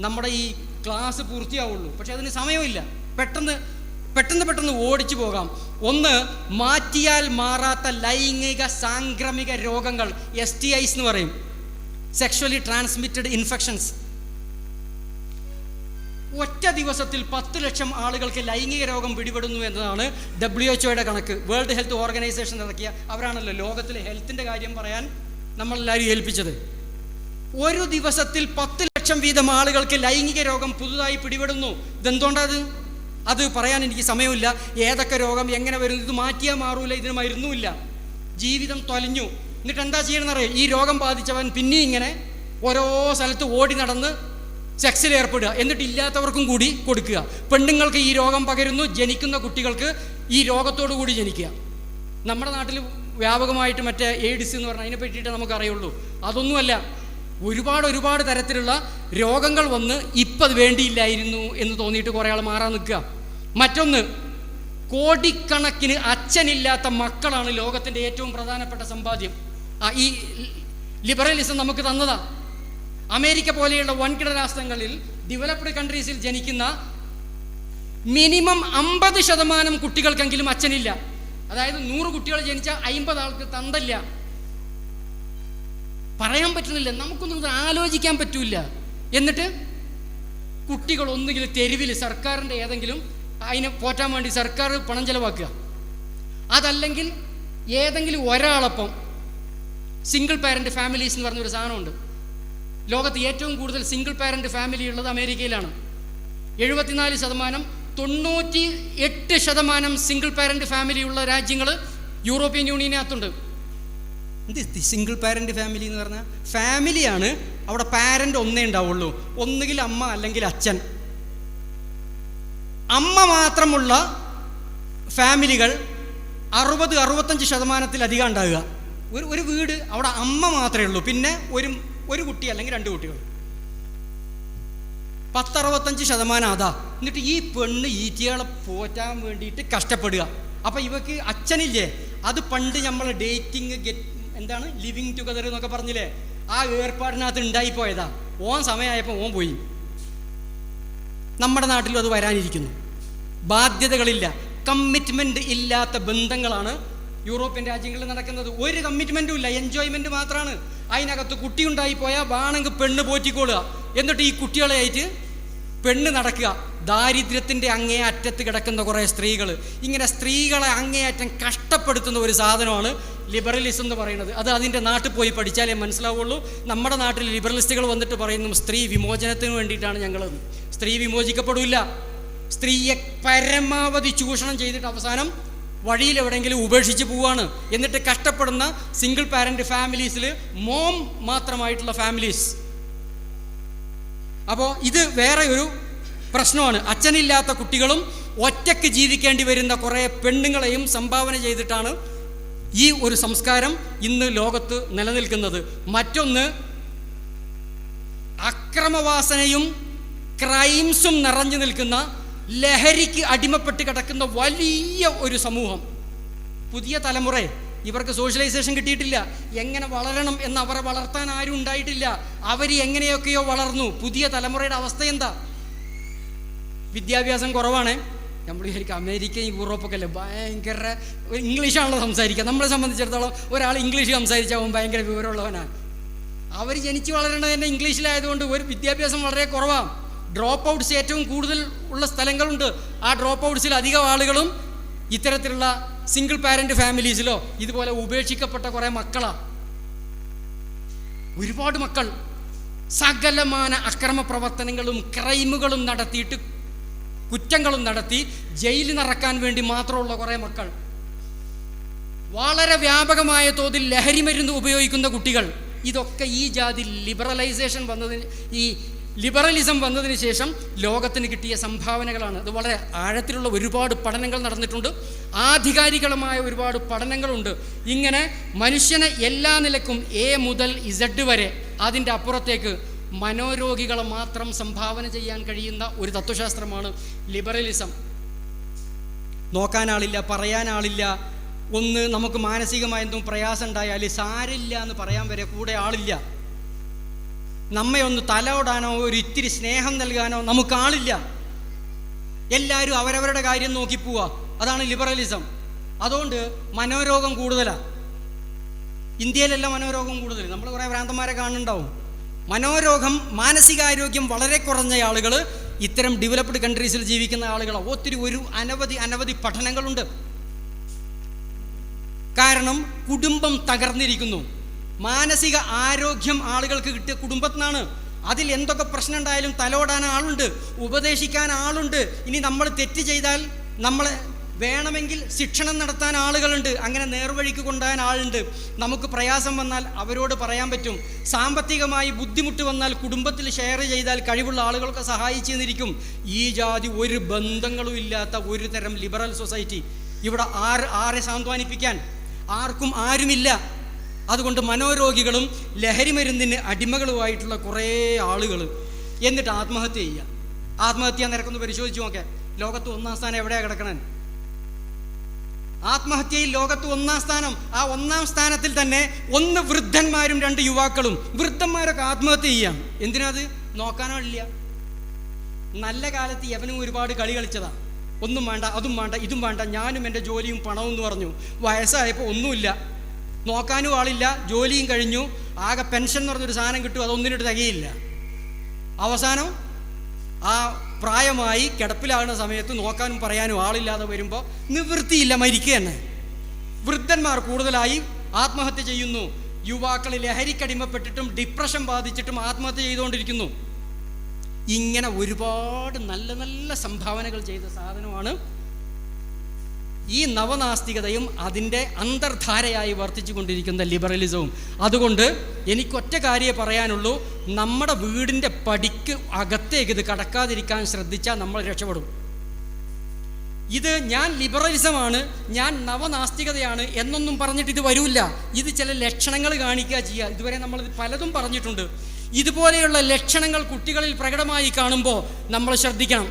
നമ്മുടെ ഈ ക്ലാസ് പൂർത്തിയാവുള്ളൂ. പക്ഷെ അതിന് സമയമില്ല, പെട്ടെന്ന് ഓടിച്ചു പോകാം. ഒന്ന്, മാറ്റിയാൽ മാറാത്ത ലൈംഗിക സാംക്രമിക രോഗങ്ങൾ, STIs എന്ന് പറയും, സെക്ഷുവലി ട്രാൻസ്മിറ്റഡ് ഇൻഫെക്ഷൻസ്. ഒറ്റ ദിവസത്തിൽ 10 ലക്ഷം ആളുകൾക്ക് ലൈംഗിക രോഗം പിടിപെടുന്നു എന്നതാണ് WHO കണക്ക്. വേൾഡ് ഹെൽത്ത് ഓർഗനൈസേഷൻ ഇറക്കിയ, അവരാണല്ലോ ലോകത്തിലെ ഹെൽത്തിൻ്റെ കാര്യം പറയാൻ നമ്മളെല്ലാവരും ഏൽപ്പിച്ചത്. ഒരു ദിവസത്തിൽ 10 ലക്ഷം വീതം ആളുകൾക്ക് ലൈംഗിക രോഗം പുതുതായി പിടിപെടുന്നു. ഇതെന്തുകൊണ്ടത്? അത് പറയാൻ എനിക്ക് സമയമില്ല. ഏതൊക്കെ രോഗം എങ്ങനെ വരുന്നു, ഇത് മാറ്റിയാൽ മാറൂല, ഇതിന് മരുന്നുമില്ല, ജീവിതം തൊലഞ്ഞു. എന്നിട്ട് എന്താ ചെയ്യണമെന്നറിയാം? ഈ രോഗം ബാധിച്ചവൻ പിന്നെയും ഇങ്ങനെ ഓരോ സ്ഥലത്ത് ഓടി നടന്ന് സെക്സിൽ ഏർപ്പെടുക, എന്നിട്ട് ഇല്ലാത്തവർക്കും കൂടി കൊടുക്കുക. പെണ്ണുങ്ങൾക്ക് ഈ രോഗം പകരുന്നു, ജനിക്കുന്ന കുട്ടികൾക്ക് ഈ രോഗത്തോടു കൂടി ജനിക്കുക. നമ്മുടെ നാട്ടിൽ വ്യാപകമായിട്ട് മറ്റേ എയ്ഡ്സ് എന്ന് പറഞ്ഞാൽ അതിനെ പറ്റിയിട്ട് നമുക്കറിയുള്ളൂ. അതൊന്നുമല്ല, ഒരുപാട് തരത്തിലുള്ള രോഗങ്ങൾ വന്ന് ഇപ്പം അത് വേണ്ടിയില്ലായിരുന്നു എന്ന് തോന്നിയിട്ട് കുറേ ആൾ മാറാൻ നിൽക്കുക. മറ്റൊന്ന്, കോടിക്കണക്കിന് അച്ഛനില്ലാത്ത മക്കളാണ് ലോകത്തിൻ്റെ ഏറ്റവും പ്രധാനപ്പെട്ട സമ്പാദ്യം. ഈ ലിബറലിസം നമുക്ക് തന്നതാ. അമേരിക്ക പോലെയുള്ള വൻകിട രാഷ്ട്രങ്ങളിൽ, ഡെവലപ്ഡ് കൺട്രീസിൽ ജനിക്കുന്ന മിനിമം 50% കുട്ടികൾക്കെങ്കിലും അച്ഛനില്ല. അതായത് 100 കുട്ടികൾ ജനിച്ചാൽ 50 ആൾക്ക് തന്തല്ല. പറയാൻ പറ്റുന്നില്ല, നമുക്കൊന്നും ആലോചിക്കാൻ പറ്റൂല. എന്നിട്ട് കുട്ടികൾ ഒന്നുകിൽ തെരുവിൽ സർക്കാരിൻ്റെ ഏതെങ്കിലും അതിനെ പോറ്റാൻ വേണ്ടി സർക്കാർ പണം ചെലവാക്കുക, അതല്ലെങ്കിൽ ഏതെങ്കിലും ഒരാളപ്പം സിംഗിൾ പാരൻ്റ് ഫാമിലീസ് എന്ന് പറഞ്ഞൊരു സാധനമുണ്ട്. ലോകത്ത് ഏറ്റവും കൂടുതൽ സിംഗിൾ പാരൻ്റ് ഫാമിലി ഉള്ളത് അമേരിക്കയിലാണ്. 74%, 98% സിംഗിൾ പാരൻ്റ് ഫാമിലി ഉള്ള രാജ്യങ്ങൾ യൂറോപ്യൻ യൂണിയനകത്തുണ്ട്. എന്ത് സിംഗിൾ പാരൻ്റ് ഫാമിലി എന്ന് പറഞ്ഞാൽ? ഫാമിലിയാണ്, അവിടെ പാരൻ്റ് ഒന്നേ ഉണ്ടാവുള്ളൂ, ഒന്നുകിൽ അമ്മ അല്ലെങ്കിൽ അച്ഛൻ. അമ്മ മാത്രമുള്ള ഫാമിലികൾ 60-65% ഉണ്ടാകുക. ഒരു വീട്, അവിടെ അമ്മ മാത്രമേ ഉള്ളൂ, പിന്നെ ഒരു കുട്ടി അല്ലെങ്കിൽ 2 കുട്ടികൾ. 10-65% അതാ. എന്നിട്ട് ഈ പെണ്ണ് ഈറ്റികളെ പോറ്റാൻ വേണ്ടിയിട്ട് കഷ്ടപ്പെടുക. അപ്പം ഇവക്ക് അച്ഛനില്ലേ? അത് പണ്ട് നമ്മൾ ഡേറ്റിങ് ലിവിങ് ടുഗദർ എന്നൊക്കെ പറഞ്ഞില്ലേ, ആ ഏർപ്പാടിനകത്ത് ഉണ്ടായിപ്പോയതാ. ഓൻ സമയമായപ്പോൾ ഓൻ പോയി. നമ്മുടെ നാട്ടിലും അത് വരാനിരിക്കുന്നു. ബാധ്യതകളില്ല, കമ്മിറ്റ്മെൻറ്റ് ഇല്ലാത്ത ബന്ധങ്ങളാണ് യൂറോപ്യൻ രാജ്യങ്ങളിൽ നടക്കുന്നത്. ഒരു കമ്മിറ്റ്മെൻറ്റും ഇല്ല, എൻജോയ്മെൻറ്റ് മാത്രമാണ്. അതിനകത്ത് കുട്ടി ഉണ്ടായിപ്പോയാൽ വേണമെങ്കിൽ പെണ്ണ് പോറ്റിക്കൊള്ളുക, എന്നിട്ട് ഈ കുട്ടികളെ ആയിട്ട് പെണ്ണ് നടക്കുക. ദാരിദ്ര്യത്തിൻ്റെ അങ്ങേ അറ്റത്ത് കിടക്കുന്ന കുറേ സ്ത്രീകൾ, ഇങ്ങനെ സ്ത്രീകളെ അങ്ങേയറ്റം കഷ്ടപ്പെടുത്തുന്ന ഒരു സാധനമാണ് ലിബറലിസം എന്ന് പറയുന്നത്. അത് അതിൻ്റെ നാട്ടിൽ പോയി പഠിച്ചാലേ മനസ്സിലാവുള്ളൂ. നമ്മുടെ നാട്ടിൽ ലിബറലിസ്റ്റുകൾ വന്നിട്ട് പറയുന്നു സ്ത്രീ വിമോചനത്തിന് വേണ്ടിയിട്ടാണ് ഞങ്ങൾ. സ്ത്രീ വിമോചിക്കപ്പെടില്ല. സ്ത്രീയെ പരമാവധി ചൂഷണം ചെയ്തിട്ട് അവസാനം വഴിയിൽ എവിടെയെങ്കിലും ഉപേക്ഷിച്ച് പോവാണ്. എന്നിട്ട് കഷ്ടപ്പെടുന്ന സിംഗിൾ പാരൻ്റ് ഫാമിലീസിൽ മോം മാത്രമായിട്ടുള്ള ഫാമിലീസ്. അപ്പോൾ ഇത് വേറെ ഒരു പ്രശ്നമാണ്. അച്ഛനില്ലാത്ത കുട്ടികളും ഒറ്റയ്ക്ക് ജീവിക്കേണ്ടി വരുന്ന കുറേ പെണ്ണുങ്ങളെയും സംഭാവന ചെയ്തിട്ടാണ് ഈ ഒരു സംസ്കാരം ഇന്ന് ലോകത്ത് നിലനിൽക്കുന്നത്. മറ്റൊന്ന്, അക്രമവാസനയും ക്രൈംസും നിറഞ്ഞു നിൽക്കുന്ന, ലഹരിക്ക് അടിമപ്പെട്ട് കിടക്കുന്ന വലിയ ഒരു സമൂഹം. പുതിയ തലമുറ, ഇവർക്ക് സോഷ്യലൈസേഷൻ കിട്ടിയിട്ടില്ല. എങ്ങനെ വളരണം എന്ന് അവരെ വളർത്താൻ ആരും ഉണ്ടായിട്ടില്ല. അവർ എങ്ങനെയൊക്കെയോ വളർന്നു. പുതിയ തലമുറയുടെ അവസ്ഥ എന്താ? വിദ്യാഭ്യാസം കുറവാണ്. നമ്മൾ ശരിക്കും അമേരിക്കയും യൂറോപ്പൊക്കെ അല്ലേ ഭയങ്കര ഇംഗ്ലീഷാണല്ലോ സംസാരിക്കുക. നമ്മളെ സംബന്ധിച്ചിടത്തോളം ഒരാൾ ഇംഗ്ലീഷ് സംസാരിച്ചാൽ അവൻ ഭയങ്കര വിവരമുള്ളവനാണ്. അവർ ജനിച്ച് വളരേണ്ടത് തന്നെ ഇംഗ്ലീഷിലായതുകൊണ്ട് ഒരു വിദ്യാഭ്യാസം വളരെ കുറവാണ്. ഡ്രോപ്പ് ഔട്ട്സ് ഏറ്റവും കൂടുതൽ ഉള്ള സ്ഥലങ്ങളുണ്ട്. ആ ഡ്രോപ്പ് ഔട്ട്സിൽ അധികം ആളുകളും ഇത്തരത്തിലുള്ള സിംഗിൾ പാരന്റ് ഫാമിലീസിലോ ഇതുപോലെ ഉപേക്ഷിക്കപ്പെട്ട കുറേ മക്കളാണ്. ഒരുപാട് മക്കൾ സകലമാന അക്രമ പ്രവർത്തനങ്ങളും ക്രൈമുകളും നടത്തിയിട്ട് കുറ്റങ്ങളും നടത്തി ജയിലിൽ നിറക്കാൻ വേണ്ടി മാത്രമുള്ള കുറേ മക്കൾ, വളരെ വ്യാപകമായ തോതിൽ ലഹരി മരുന്ന് ഉപയോഗിക്കുന്ന കുട്ടികൾ. ഇതൊക്കെ ഈ ജാതി ലിബറലിസം വന്നതിന് ശേഷം ലോകത്തിന് കിട്ടിയ സംഭാവനകളാണ്. അത് വളരെ ആഴത്തിലുള്ള ഒരുപാട് പഠനങ്ങൾ നടന്നിട്ടുണ്ട്, ആധികാരികമായ ഒരുപാട് പഠനങ്ങളുണ്ട്. ഇങ്ങനെ മനുഷ്യനെ എല്ലാ നിലക്കും A മുതൽ Z വരെ, അതിൻ്റെ അപ്പുറത്തേക്ക് മനോരോഗികളെ മാത്രം സംഭാവന ചെയ്യാൻ കഴിയുന്ന ഒരു തത്വശാസ്ത്രമാണ് ലിബറലിസം. നോക്കാനാളില്ല, പറയാനാളില്ല, ഒന്ന് നമുക്ക് മാനസികമായ എന്തും പ്രയാസം ഉണ്ടായാൽ സാരില്ല എന്ന് പറയാൻ വരെ കൂടെ ആളില്ല. നമ്മെ ഒന്ന് തലോടാനോ ഒരു ഇത്തിരി സ്നേഹം നൽകാനോ നമുക്കാളില്ല. എല്ലാവരും അവരവരുടെ കാര്യം നോക്കി പോവാ. അതാണ് ലിബറലിസം. അതുകൊണ്ട് മനോരോഗം കൂടുതലാണ്. ഇന്ത്യയിലെല്ലാം മനോരോഗം കൂടുതൽ. നമ്മൾ കുറേ ഭ്രാന്തന്മാരെ കാണുന്നുണ്ടാവും. മനോരോഗം, മാനസികാരോഗ്യം വളരെ കുറഞ്ഞ ആളുകൾ ഇത്തരം ഡെവലപ്ഡ് കൺട്രീസിൽ ജീവിക്കുന്ന ആളുകളാണ്. ഒത്തിരി അനവധി പഠനങ്ങളുണ്ട്. കാരണം കുടുംബം തകർന്നിരിക്കുന്നു. മാനസിക ആരോഗ്യം ആളുകൾക്ക് കിട്ടിയ കുടുംബത്തിനാണ്. അതിൽ എന്തൊക്കെ പ്രശ്നം ഉണ്ടായാലും തലോടാൻ ആളുണ്ട്, ഉപദേശിക്കാൻ ആളുണ്ട്. ഇനി നമ്മൾ തെറ്റ് ചെയ്താൽ നമ്മളെ വേണമെങ്കിൽ ശിക്ഷണം നടത്താൻ ആളുകളുണ്ട്, അങ്ങനെ നേർവഴിക്ക് കൊണ്ടുപോകാൻ ആളുണ്ട്. നമുക്ക് പ്രയാസം വന്നാൽ അവരോട് പറയാൻ പറ്റും. സാമ്പത്തികമായി ബുദ്ധിമുട്ട് വന്നാൽ കുടുംബത്തിൽ ഷെയർ ചെയ്താൽ കഴിവുള്ള ആളുകളൊക്കെ സഹായിച്ചു നിന്നിരിക്കും. ഈ ജാതി ഒരു ബന്ധങ്ങളും ഇല്ലാത്ത ഒരു തരം ലിബറൽ സൊസൈറ്റി. ഇവിടെ ആരെ സാന്ത്വനിപ്പിക്കാൻ ആർക്കും ആരുമില്ല. അതുകൊണ്ട് മനോരോഗികളും ലഹരി മരുന്നിന് അടിമകളുമായിട്ടുള്ള കുറേ ആളുകൾ എന്നിട്ട് ആത്മഹത്യ ചെയ്യുക. ആത്മഹത്യാ നിരക്കൊന്ന് പരിശോധിച്ച് നോക്കാം. ലോകത്ത് 1-ാം സ്ഥാനം എവിടെയാണ് കിടക്കണേ? ആത്മഹത്യയിൽ ലോകത്ത് 1-ാം സ്ഥാനം. ആ 1-ാം സ്ഥാനത്തിൽ തന്നെ 1 വൃദ്ധന്മാരും 2 യുവാക്കളും. വൃദ്ധന്മാരൊക്കെ ആത്മഹത്യ ചെയ്യാം. എന്തിനാത്? നോക്കാനാളില്ല. നല്ല കാലത്ത് യവനും ഒരുപാട് കളി കളിച്ചതാ. ഒന്നും വേണ്ട, അതും വേണ്ട, ഇതും വേണ്ട, ഞാനും എൻ്റെ ജോലിയും പണവും എന്ന് പറഞ്ഞു. വയസ്സായപ്പോൾ ഒന്നുമില്ല, നോക്കാനും ആളില്ല, ജോലിയും കഴിഞ്ഞു, ആകെ പെൻഷൻ എന്ന് പറഞ്ഞൊരു സാധനം കിട്ടും, അതൊന്നിനിട്ട് തികയില്ല. അവസാനം ആ പ്രായമായി കിടപ്പിലാകുന്ന സമയത്ത് നോക്കാനും പറയാനും ആളില്ലാതെ വരുമ്പോൾ നിവൃത്തിയില്ല, മരിക്കുക തന്നെ. വൃദ്ധന്മാർ കൂടുതലായി ആത്മഹത്യ ചെയ്യുന്നു. യുവാക്കൾ ലഹരിക്കടിമപ്പെട്ടിട്ടും ഡിപ്രഷൻ ബാധിച്ചിട്ടും ആത്മഹത്യ ചെയ്തുകൊണ്ടിരിക്കുന്നു. ഇങ്ങനെ ഒരുപാട് നല്ല നല്ല സംഭാവനകൾ ചെയ്ത സാധനമാണ് ഈ നവനാസ്തികതയും അതിൻ്റെ അന്തർധാരയായി വർത്തിച്ചു കൊണ്ടിരിക്കുന്ന ലിബറലിസവും. അതുകൊണ്ട് എനിക്കൊറ്റ കാര്യമേ പറയാനുള്ളൂ, നമ്മുടെ വീടിൻ്റെ പടിക്ക് അകത്തേക്ക് ഇത് കടക്കാതിരിക്കാൻ ശ്രദ്ധിച്ചാൽ നമ്മൾ രക്ഷപ്പെടും. ഇത് ഞാൻ ലിബറലിസമാണ്, ഞാൻ നവനാസ്തികതയാണ് എന്നൊന്നും പറഞ്ഞിട്ട് ഇത് വരില്ല. ഇത് ചില ലക്ഷണങ്ങൾ കാണിക്കുക ചെയ്യുക. ഇതുവരെ നമ്മൾ പലതും പറഞ്ഞിട്ടുണ്ട്. ഇതുപോലെയുള്ള ലക്ഷണങ്ങൾ കുട്ടികളിൽ പ്രകടമായി കാണുമ്പോൾ നമ്മൾ ശ്രദ്ധിക്കണം.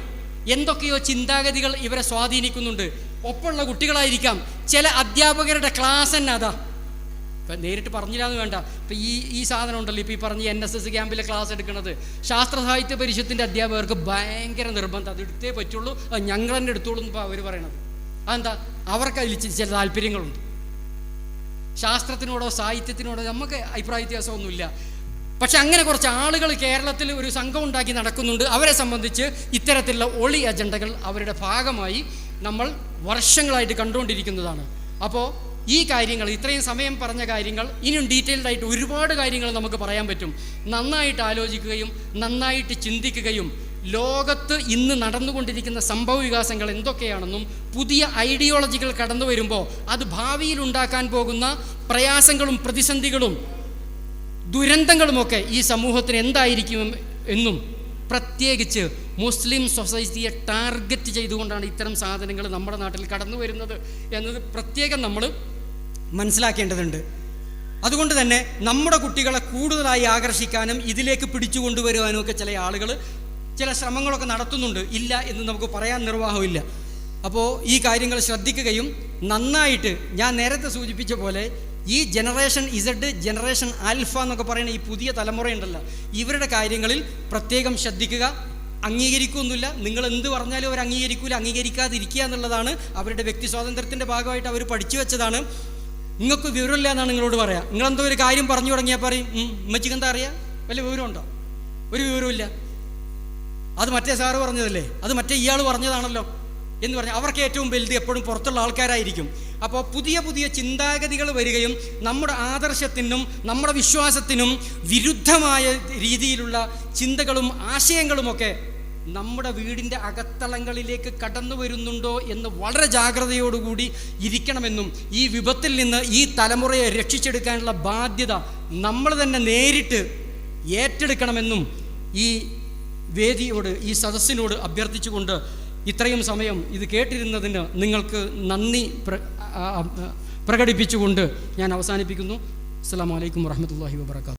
എന്തൊക്കെയോ ചിന്താഗതികൾ ഇവരെ സ്വാധീനിക്കുന്നുണ്ട്. ഒപ്പമുള്ള കുട്ടികളായിരിക്കാം, ചില അധ്യാപകരുടെ ക്ലാസ് തന്നെ അതാ. ഇപ്പം നേരിട്ട് പറഞ്ഞില്ലാന്ന് വേണ്ട, ഇപ്പം ഈ സാധനം ഉണ്ടല്ലോ, ഇപ്പം ഈ പറഞ്ഞ NSS ക്യാമ്പിലെ ക്ലാസ് എടുക്കുന്നത്, ശാസ്ത്ര സാഹിത്യ പരിഷത്തിൻ്റെ അധ്യാപകർക്ക് ഭയങ്കര നിർബന്ധം, അത് എടുത്തേ പറ്റുള്ളൂ, ഞങ്ങൾ തന്നെ എടുത്തോളൂ എന്നിപ്പോൾ അവർ പറയണത്. അതെന്താ? അവർക്ക് അതിൽ ചില താല്പര്യങ്ങളുണ്ട്. ശാസ്ത്രത്തിനോടോ സാഹിത്യത്തിനോടോ നമുക്ക് അഭിപ്രായ വ്യത്യാസമൊന്നുമില്ല. പക്ഷെ അങ്ങനെ കുറച്ച് ആളുകൾ കേരളത്തിൽ ഒരു സംഘം ഉണ്ടാക്കി നടക്കുന്നുണ്ട്. അവരെ സംബന്ധിച്ച് ഇത്തരത്തിലുള്ള ഒളി അജണ്ടകൾ അവരുടെ ഭാഗമായി നമ്മൾ വർഷങ്ങളായിട്ട് കണ്ടുകൊണ്ടിരിക്കുന്നതാണ്. അപ്പോൾ ഈ കാര്യങ്ങൾ, ഇത്രയും സമയം പറഞ്ഞ കാര്യങ്ങൾ, ഇനിയും ഡീറ്റെയിൽഡ് ആയിട്ട് ഒരുപാട് കാര്യങ്ങൾ നമുക്ക് പറയാൻ പറ്റും. നന്നായിട്ട് ആലോചിക്കുകയും നന്നായിട്ട് ചിന്തിക്കുകയും ലോകത്ത് ഇന്ന് നടന്നുകൊണ്ടിരിക്കുന്ന സംഭവ വികാസങ്ങൾ എന്തൊക്കെയാണെന്നും പുതിയ ഐഡിയോളജികൾ കടന്നു വരുമ്പോൾ അത് ഭാവിയിൽ ഉണ്ടാക്കാൻ പോകുന്ന പ്രയാസങ്ങളും പ്രതിസന്ധികളും ദുരന്തങ്ങളുമൊക്കെ ഈ സമൂഹത്തിന് എന്തായിരിക്കും എന്നും, പ്രത്യേകിച്ച് മുസ്ലിം സൊസൈറ്റിയെ ടാർഗറ്റ് ചെയ്തുകൊണ്ടാണ് ഇത്തരം സാധനങ്ങൾ നമ്മുടെ നാട്ടിൽ കടന്നു വരുന്നത് എന്നത് പ്രത്യേകം നമ്മൾ മനസ്സിലാക്കേണ്ടതുണ്ട്. അതുകൊണ്ട് തന്നെ നമ്മുടെ കുട്ടികളെ കൂടുതലായി ആകർഷിക്കാനും ഇതിലേക്ക് പിടിച്ചു കൊണ്ടുവരുവാനും ഒക്കെ ചില ആളുകൾ ചില ശ്രമങ്ങളൊക്കെ നടത്തുന്നുണ്ട്. ഇല്ല എന്ന് നമുക്ക് പറയാൻ നിർവാഹമില്ല. അപ്പോൾ ഈ കാര്യങ്ങൾ ശ്രദ്ധിക്കുകയും നന്നായിട്ട്, ഞാൻ നേരത്തെ സൂചിപ്പിച്ച പോലെ ഈ ജനറേഷൻ Z, ജനറേഷൻ ആൽഫ എന്നൊക്കെ പറയുന്ന ഈ പുതിയ തലമുറയുണ്ടല്ലോ, ഇവരുടെ കാര്യങ്ങളിൽ പ്രത്യേകം ശ്രദ്ധിക്കുക. അംഗീകരിക്കുകയൊന്നുമില്ല, നിങ്ങൾ എന്ത് പറഞ്ഞാലും അവർ അംഗീകരിക്കൂല. അംഗീകരിക്കാതിരിക്കുക എന്നുള്ളതാണ് അവരുടെ വ്യക്തി സ്വാതന്ത്ര്യത്തിൻ്റെ ഭാഗമായിട്ട് അവർ പഠിച്ചു വെച്ചതാണ്. നിങ്ങൾക്ക് വിവരമില്ല എന്നാണ് നിങ്ങളോട് പറയാം. നിങ്ങളെന്തോ ഒരു കാര്യം പറഞ്ഞു തുടങ്ങിയാൽ പറയും, ഉമ്മച്ചിക്ക് എന്താ അറിയാം, വല്ല വിവരമുണ്ടോ? ഒരു വിവരമില്ല, അത് മറ്റേ സാറ് പറഞ്ഞതല്ലേ, അത് മറ്റേ ഇയാൾ പറഞ്ഞതാണല്ലോ എന്ന് പറഞ്ഞാൽ അവർക്ക് ഏറ്റവും വലുത് എപ്പോഴും പുറത്തുള്ള ആൾക്കാരായിരിക്കും. അപ്പോൾ പുതിയ പുതിയ ചിന്താഗതികൾ വരികയും നമ്മുടെ ആദർശത്തിനും നമ്മുടെ വിശ്വാസത്തിനും വിരുദ്ധമായ രീതിയിലുള്ള ചിന്തകളും ആശയങ്ങളുമൊക്കെ നമ്മുടെ വീടിൻ്റെ അകത്തളങ്ങളിലേക്ക് കടന്നു വരുന്നുണ്ടോ എന്ന് വളരെ ജാഗ്രതയോടുകൂടി ഇരിക്കണമെന്നും ഈ വിപത്തിൽ നിന്ന് ഈ തലമുറയെ രക്ഷിച്ചെടുക്കാനുള്ള ബാധ്യത നമ്മൾ തന്നെ നേരിട്ട് ഏറ്റെടുക്കണമെന്നും ഈ വേദിയോട്, ഈ സദസ്സിനോട് അഭ്യർത്ഥിച്ചുകൊണ്ട് ഇത്രയും സമയം ഇത് കേട്ടിരുന്നതിന് നിങ്ങൾക്ക് നന്ദി പ്രകടിപ്പിച്ചുകൊണ്ട് ഞാൻ അവസാനിപ്പിക്കുന്നു. അസ്സലാമു അലൈക്കും വറഹ്മത്തുള്ളാഹി വബറകാതുഹു.